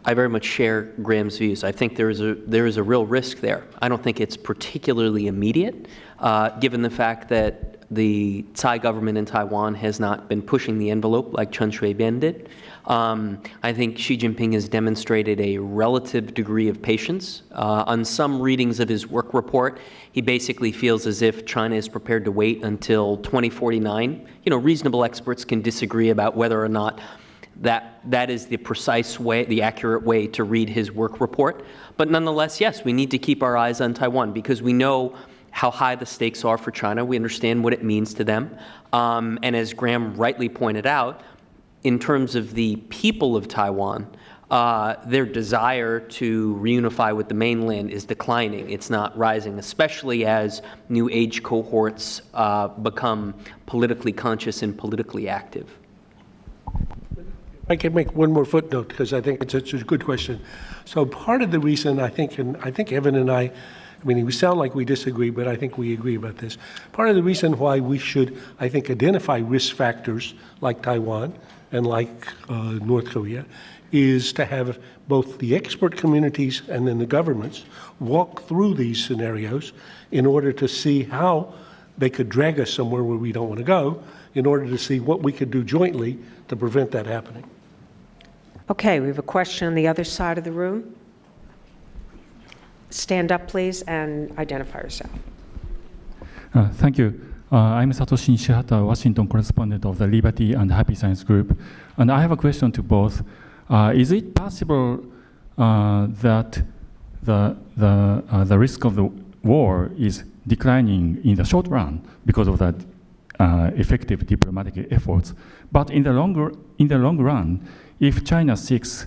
I very much share Graham's views. I think there is a real risk there. I don't think it's particularly immediate, given the fact that the Tsai government in Taiwan has not been pushing the envelope like Chen Shui-bian did. I think Xi Jinping has demonstrated a relative degree of patience. On some readings of his work report, he basically feels as if China is prepared to wait until 2049. You know, reasonable experts can disagree about whether or not that is the precise way, the accurate way to read his work report. But nonetheless, yes, we need to keep our eyes on Taiwan because we know how high the stakes are for China. We understand what it means to them. And as Graham rightly pointed out, in terms of the people of Taiwan, their desire to reunify with the mainland is declining. It's not rising, especially as new age cohorts become politically conscious and politically active. I can make one more footnote because I think it's a good question. So part of the reason I think, and I think Evan and I mean, we sound like we disagree, but I think we agree about this. Part of the reason why we should, I think, identify risk factors like Taiwan and like North Korea is to have both the expert communities and then the governments walk through these scenarios in order to see how they could drag us somewhere where we don't want to go, in order to see what we could do jointly to prevent that happening. Okay, we have a question on the other side of the room. Stand up, please, and identify yourself. Thank you. I'm Satoshi Nishihata, Washington correspondent of the Liberty and Happy Science Group. And I have a question to both. Is it possible that the risk of the war is declining in the short run because of that effective diplomatic efforts? But in the long run, if China seeks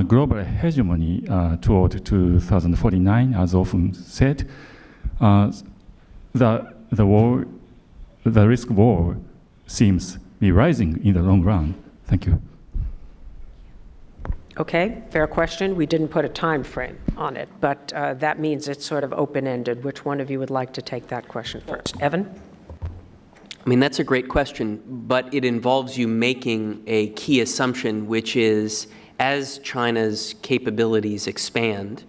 global hegemony toward 2049, as often said, the risk of war seems to be rising in the long run. Thank you. Okay, fair question. We didn't put a time frame on it, but that means it's sort of open-ended. Which one of you would like to take that question first? Evan? I mean, that's a great question, but it involves you making a key assumption, which is as China's capabilities expand,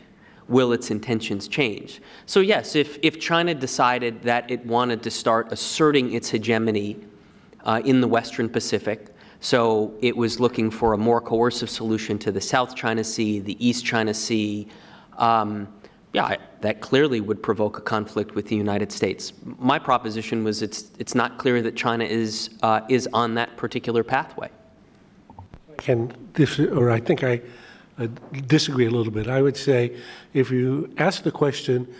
will its intentions change? So yes, if China decided that it wanted to start asserting its hegemony in the Western Pacific, so it was looking for a more coercive solution to the South China Sea, the East China Sea, yeah, that clearly would provoke a conflict with the United States. My proposition was it's not clear that China is on that particular pathway. I think I disagree a little bit. I would say if you ask the question,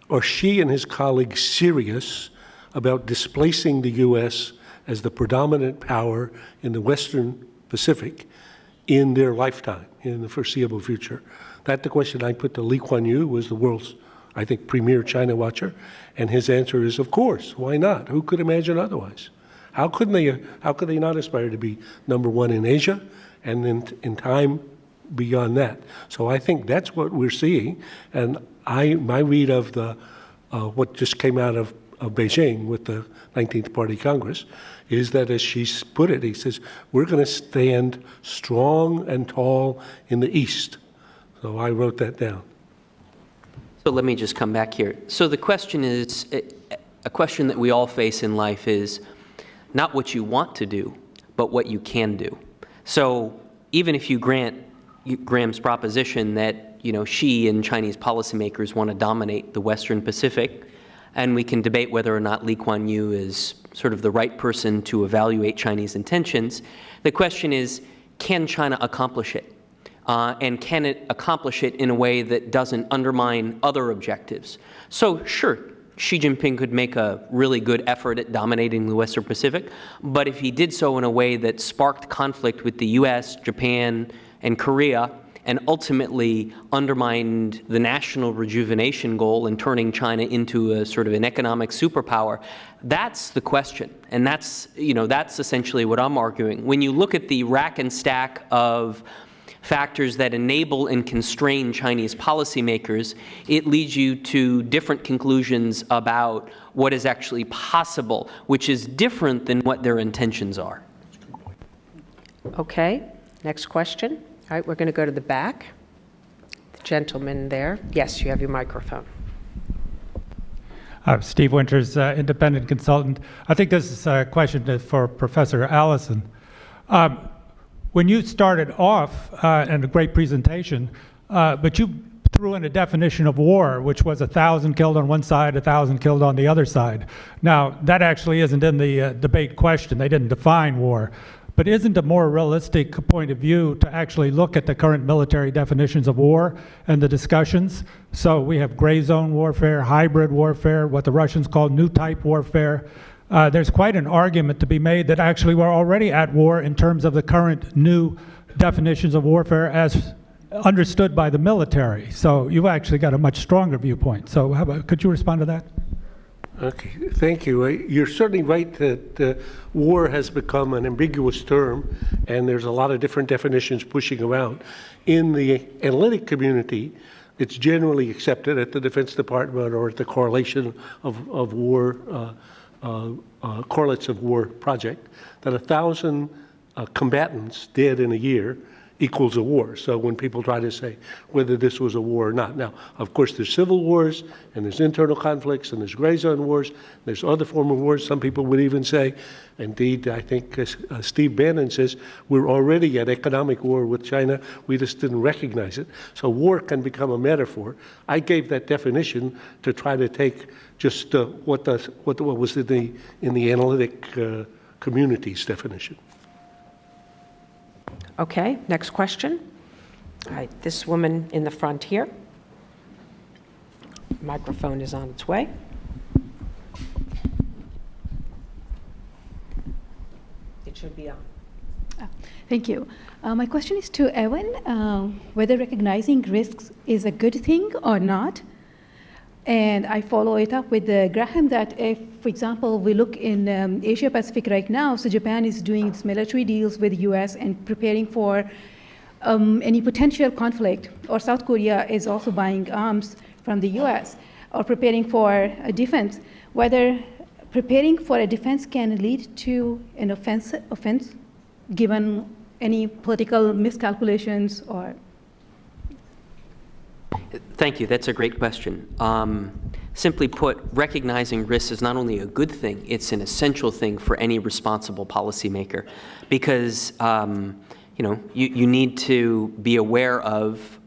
are Xi and his colleagues serious about displacing the U.S. as the predominant power in the Western Pacific in their lifetime, in the foreseeable future? That's the question I put to Lee Kuan Yew, who was the world's, I think, premier China watcher, and his answer is, of course, why not? Who could imagine otherwise? How could they not aspire to be number one in Asia and then in time beyond that? So I think that's what we're seeing, and my read of the what just came out of Beijing with the 19th Party Congress is that, as she's put it, he says, we're going to stand strong and tall in the East. So I wrote that down. So let me just come back here. So the question is, a question that we all face in life is not what you want to do, but what you can do. So even if you grant Graham's proposition that, you know, Xi and Chinese policymakers want to dominate the Western Pacific, and we can debate whether or not Lee Kuan Yew is sort of the right person to evaluate Chinese intentions, the question is, can China accomplish it? and can it accomplish it in a way that doesn't undermine other objectives? So sure, Xi Jinping could make a really good effort at dominating the Western Pacific, but if he did so in a way that sparked conflict with the US, Japan, and Korea, and ultimately undermined the national rejuvenation goal in turning China into a sort of an economic superpower, that's the question. And that's essentially what I'm arguing. When you look at the rack and stack of factors that enable and constrain Chinese policymakers, it leads you to different conclusions about what is actually possible, which is different than what their intentions are. Okay, next question. All right, we're going to go to the back. The gentleman there. Yes, you have your microphone. Steve Winters, independent consultant. I think this is a question for Professor Allison. When you started off, and a great presentation, but you threw in a definition of war, which was 1,000 killed on one side, 1,000 killed on the other side. Now, that actually isn't in the debate question. They didn't define war. But isn't a more realistic point of view to actually look at the current military definitions of war and the discussions? So we have gray zone warfare, hybrid warfare, what the Russians call new type warfare. There's quite an argument to be made that actually we're already at war in terms of the current new definitions of warfare as understood by the military. So you've actually got a much stronger viewpoint. So could you respond to that? Okay, thank you. You're certainly right that war has become an ambiguous term, and there's a lot of different definitions pushing around. In the analytic community, it's generally accepted at the Defense Department or at the Correlation of War Correlates of War project that 1,000 combatants dead in a year equals a war. So when people try to say whether this was a war or not. Now, of course, there's civil wars, and there's internal conflicts, and there's gray zone wars, there's other form of wars. Some people would even say, indeed, I think Steve Bannon says, we're already at economic war with China, we just didn't recognize it. So war can become a metaphor. I gave that definition to try to take just what was in the analytic community's definition. Okay, next question. All right, this woman in the front here. Microphone is on its way. It should be on. Thank you. My question is to Evan, whether recognizing risks is a good thing or not. And I follow it up with Graham that if, for example, we look in Asia Pacific right now, so Japan is doing its military deals with the US and preparing for any potential conflict, or South Korea is also buying arms from the US or preparing for a defense. Whether preparing for a defense can lead to an offense given any political miscalculations or... Thank you. That's a great question. Simply put, recognizing risks is not only a good thing, it's an essential thing for any responsible policymaker, because you need to be aware of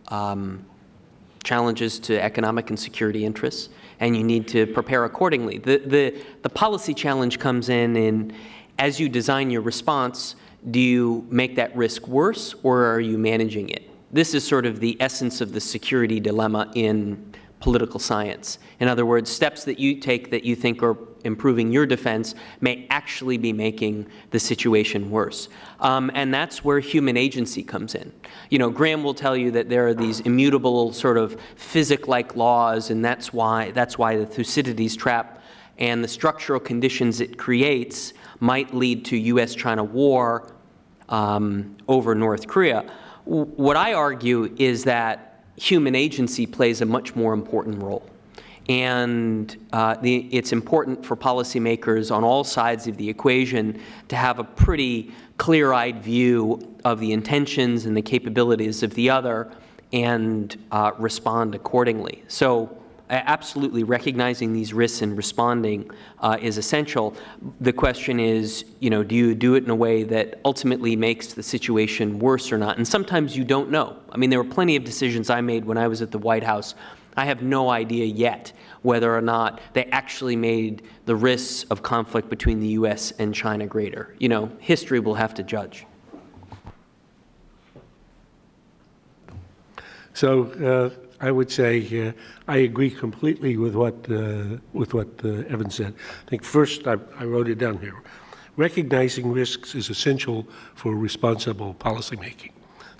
challenges to economic and security interests, and you need to prepare accordingly. The policy challenge comes in as you design your response, do you make that risk worse, or are you managing it? This is sort of the essence of the security dilemma in political science. In other words, steps that you take that you think are improving your defense may actually be making the situation worse. And that's where human agency comes in. Graham will tell you that there are these immutable sort of physics-like laws, and that's why the Thucydides trap and the structural conditions it creates might lead to US-China war over North Korea. What I argue is that human agency plays a much more important role. And it's important for policymakers on all sides of the equation to have a pretty clear-eyed view of the intentions and the capabilities of the other and respond accordingly. So absolutely recognizing these risks and responding is essential. The question is, do you do it in a way that ultimately makes the situation worse or not? And sometimes you don't know. I mean, there were plenty of decisions I made when I was at the White House. I have no idea yet whether or not they actually made the risks of conflict between the US and China greater. History will have to judge. So I would say I agree completely with what Evan said. I think first I wrote it down here. Recognizing risks is essential for responsible policymaking.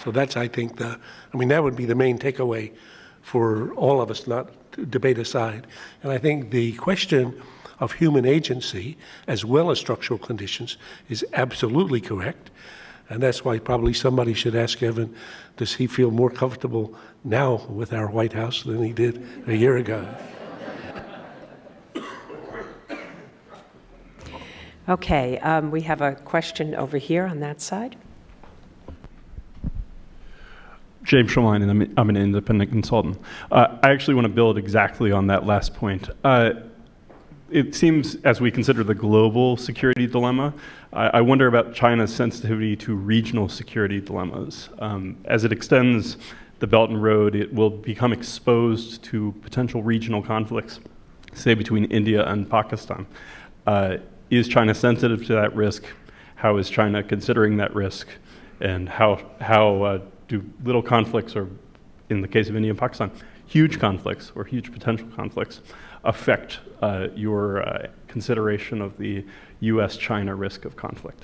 So that's, I think, that would be the main takeaway for all of us, not debate aside. And I think the question of human agency, as well as structural conditions, is absolutely correct. And that's why probably somebody should ask Evan, does he feel more comfortable now with our White House than he did a year ago? Okay, we have a question over here on that side. James Schlein, and I'm an independent consultant. I actually want to build exactly on that last point. It seems, as we consider the global security dilemma, I wonder about China's sensitivity to regional security dilemmas. As it extends the Belt and Road, it will become exposed to potential regional conflicts, say between India and Pakistan. Is China sensitive to that risk? How is China considering that risk? And how do little conflicts, or in the case of India and Pakistan, huge conflicts or huge potential conflicts, affect your consideration of the U.S.-China risk of conflict?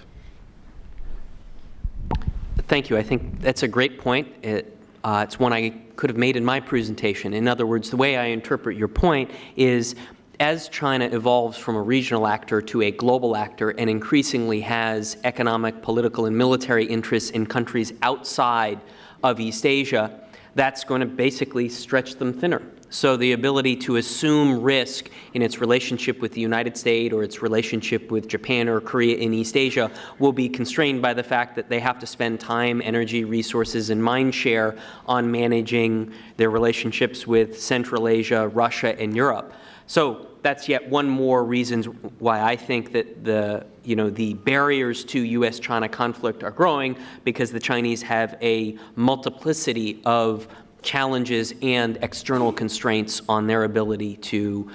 Thank you. I think that's a great point. It's one I could have made in my presentation. In other words, the way I interpret your point is, as China evolves from a regional actor to a global actor and increasingly has economic, political, and military interests in countries outside of East Asia, that's going to basically stretch them thinner. So the ability to assume risk in its relationship with the United States or its relationship with Japan or Korea in East Asia will be constrained by the fact that they have to spend time, energy, resources, and mind share on managing their relationships with Central Asia, Russia, and Europe. So that's yet one more reason why I think that the barriers to U.S.-China conflict are growing, because the Chinese have a multiplicity of challenges and external constraints on their ability to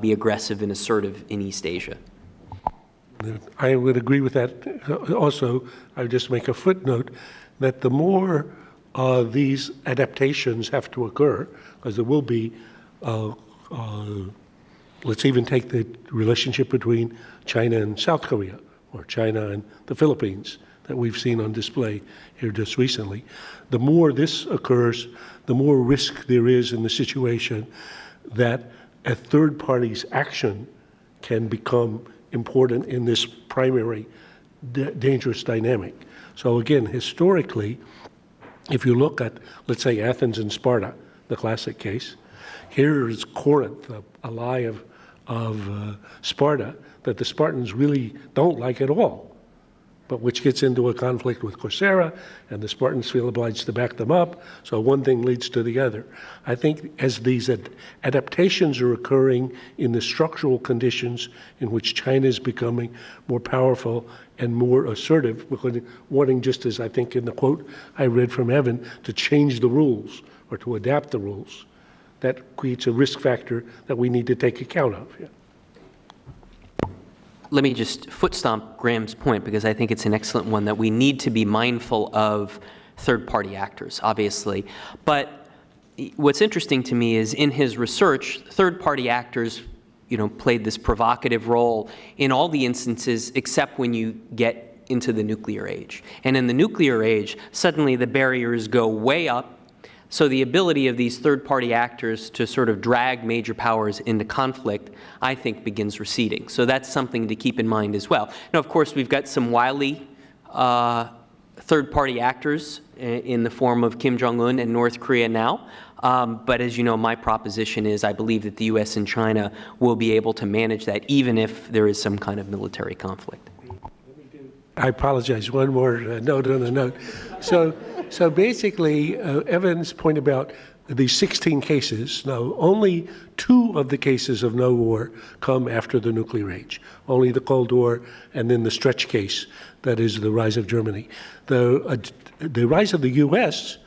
be aggressive and assertive in East Asia. I would agree with that. Also, I would just make a footnote that the more these adaptations have to occur, as there will be, let's even take the relationship between China and South Korea, or China and the Philippines, that we've seen on display here just recently. The more this occurs, the more risk there is in the situation that a third party's action can become important in this primary dangerous dynamic. So again, historically, if you look at, let's say, Athens and Sparta, the classic case, here is Corinth, a ally of Sparta, that the Spartans really don't like at all, but which gets into a conflict with Corcyra, and the Spartans feel obliged to back them up, so one thing leads to the other. I think as these adaptations are occurring in the structural conditions in which China is becoming more powerful and more assertive, wanting, just as I think in the quote I read from Evan, to change the rules or to adapt the rules, that creates a risk factor that we need to take account of. Yeah. Let me just foot stomp Graham's point, because I think it's an excellent one, that we need to be mindful of third-party actors, obviously. But what's interesting to me is, in his research, third-party actors, played this provocative role in all the instances except when you get into the nuclear age. And in the nuclear age, suddenly the barriers go way up. So the ability of these third-party actors to sort of drag major powers into conflict, I think, begins receding. So that's something to keep in mind as well. Now, of course, we've got some wily third-party actors in the form of Kim Jong-un and North Korea now. But as you know, my proposition is I believe that the U.S. and China will be able to manage that, even if there is some kind of military conflict. I apologize, one more note on a note. So basically, Evan's point about these 16 cases, no, only 2 of the cases of no war come after the nuclear age. Only the Cold War and then the stretch case, that is the rise of Germany. The rise of the U.S.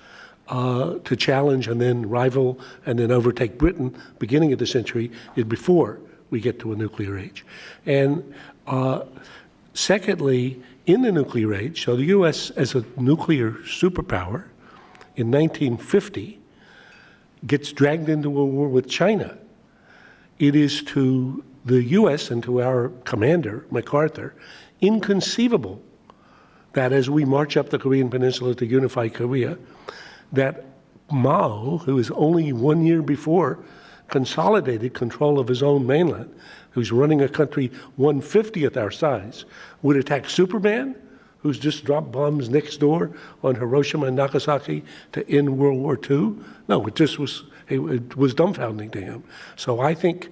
To challenge and then rival and then overtake Britain, beginning of the century, is before we get to a nuclear age. And secondly, in the nuclear age, so the U.S. as a nuclear superpower in 1950 gets dragged into a war with China, it is to the U.S. and to our commander, MacArthur, inconceivable that as we march up the Korean Peninsula to unify Korea, that Mao, who is only 1 year before consolidated control of his own mainland, who's running a country 1/50th our size, would attack Superman, who's just dropped bombs next door on Hiroshima and Nagasaki to end World War II? No, it was dumbfounding to him. So I think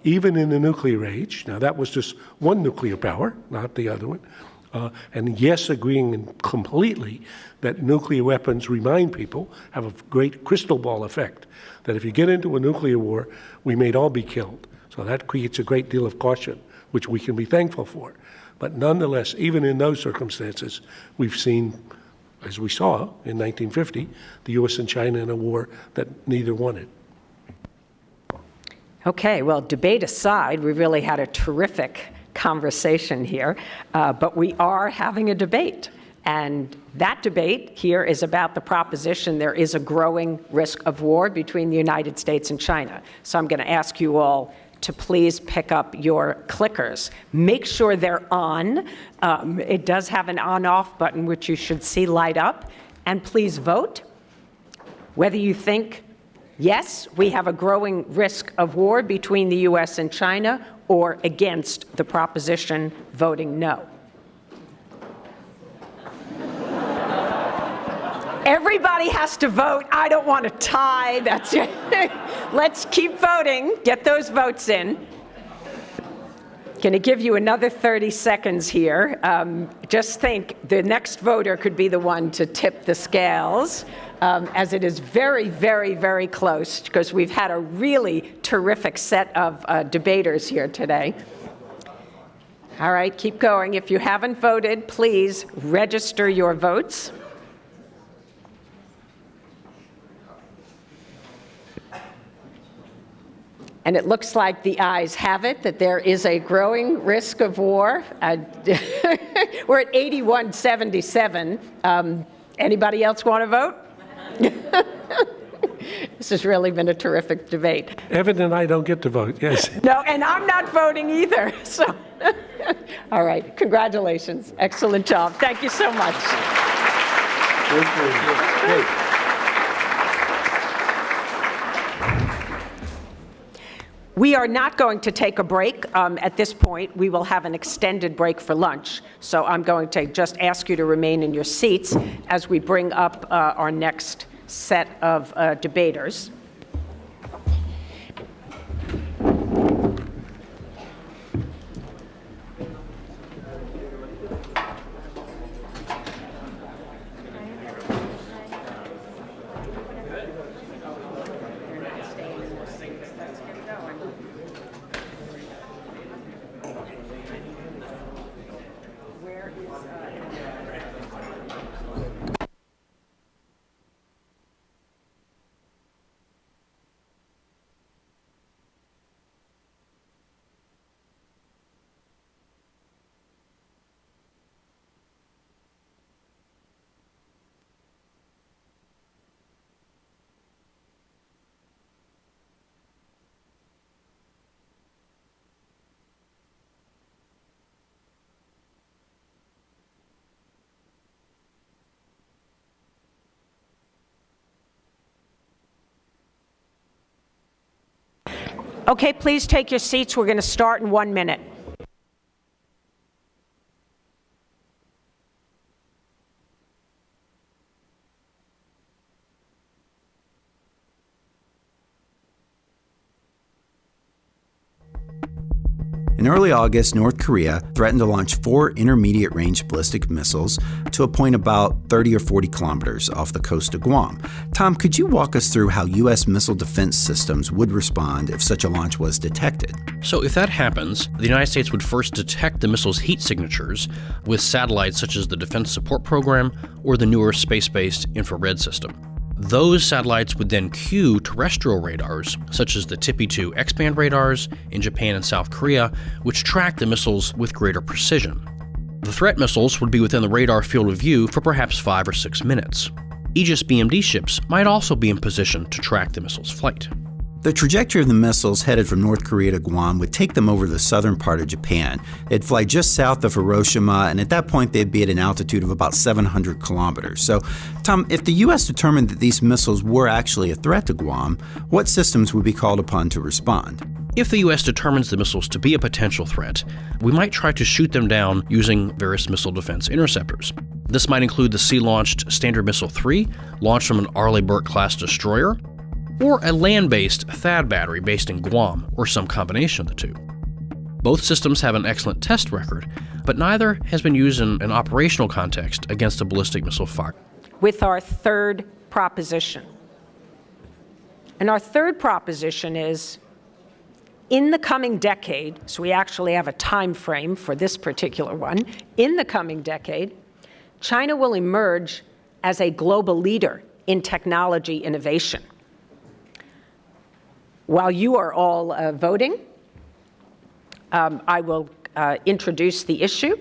even in the nuclear age, now that was just one nuclear power, not the other one, and yes, agreeing completely that nuclear weapons, remind people, have a great crystal ball effect, that if you get into a nuclear war, we may all be killed. So that creates a great deal of caution, which we can be thankful for. But nonetheless, even in those circumstances, we've seen, as we saw in 1950, the U.S. and China in a war that neither wanted. Okay, well, debate aside, we really had a terrific conversation here, but we are having a debate. And that debate here is about the proposition there is a growing risk of war between the United States and China. So I'm going to ask you all to please pick up your clickers. Make sure they're on. It does have an on-off button, which you should see light up. And please vote whether you think, yes, we have a growing risk of war between the U.S. and China, or against the proposition, voting no. Everybody has to vote. I don't want to tie. That's it. Let's keep voting. Get those votes in. Going to give you another 30 seconds here. Just think, the next voter could be the one to tip the scales, as it is very, very, very close, because we've had a really terrific set of debaters here today. All right, keep going. If you haven't voted, please register your votes. And it looks like the ayes have it, that there is a growing risk of war. We're at 81-77. Anybody else want to vote? This has really been a terrific debate. Evan and I don't get to vote, yes. No, and I'm not voting either. So, all right, congratulations. Excellent job. Thank you so much. Thank you. We are not going to take a break at this point. We will have an extended break for lunch. So I'm going to just ask you to remain in your seats as we bring up our next set of debaters. Okay, please take your seats. We're going to start in 1 minute. In early August, North Korea threatened to launch 4 intermediate-range ballistic missiles to a point about 30 or 40 kilometers off the coast of Guam. Tom, could you walk us through how U.S. missile defense systems would respond if such a launch was detected? So if that happens, the United States would first detect the missile's heat signatures with satellites such as the Defense Support Program or the newer space-based infrared system. Those satellites would then cue terrestrial radars, such as the TPY-2 X-band radars in Japan and South Korea, which track the missiles with greater precision. The threat missiles would be within the radar field of view for perhaps 5 or 6 minutes. Aegis BMD ships might also be in position to track the missile's flight. The trajectory of the missiles headed from North Korea to Guam would take them over the southern part of Japan. They'd fly just south of Hiroshima, and at that point they'd be at an altitude of about 700 kilometers. So, Tom, if the U.S. determined that these missiles were actually a threat to Guam, what systems would be called upon to respond? If the U.S. determines the missiles to be a potential threat, we might try to shoot them down using various missile defense interceptors. This might include the sea-launched Standard Missile-3, launched from an Arleigh-Burke-class destroyer, or a land-based THAAD battery based in Guam, or some combination of the two. Both systems have an excellent test record, but neither has been used in an operational context against a ballistic missile fire. With our third proposition. And our third proposition is, in the coming decade, so we actually have a time frame for this particular one, in the coming decade, China will emerge as a global leader in technology innovation. While you are all voting, I will introduce the issue.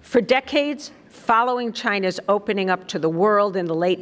For decades, following China's opening up to the world in the late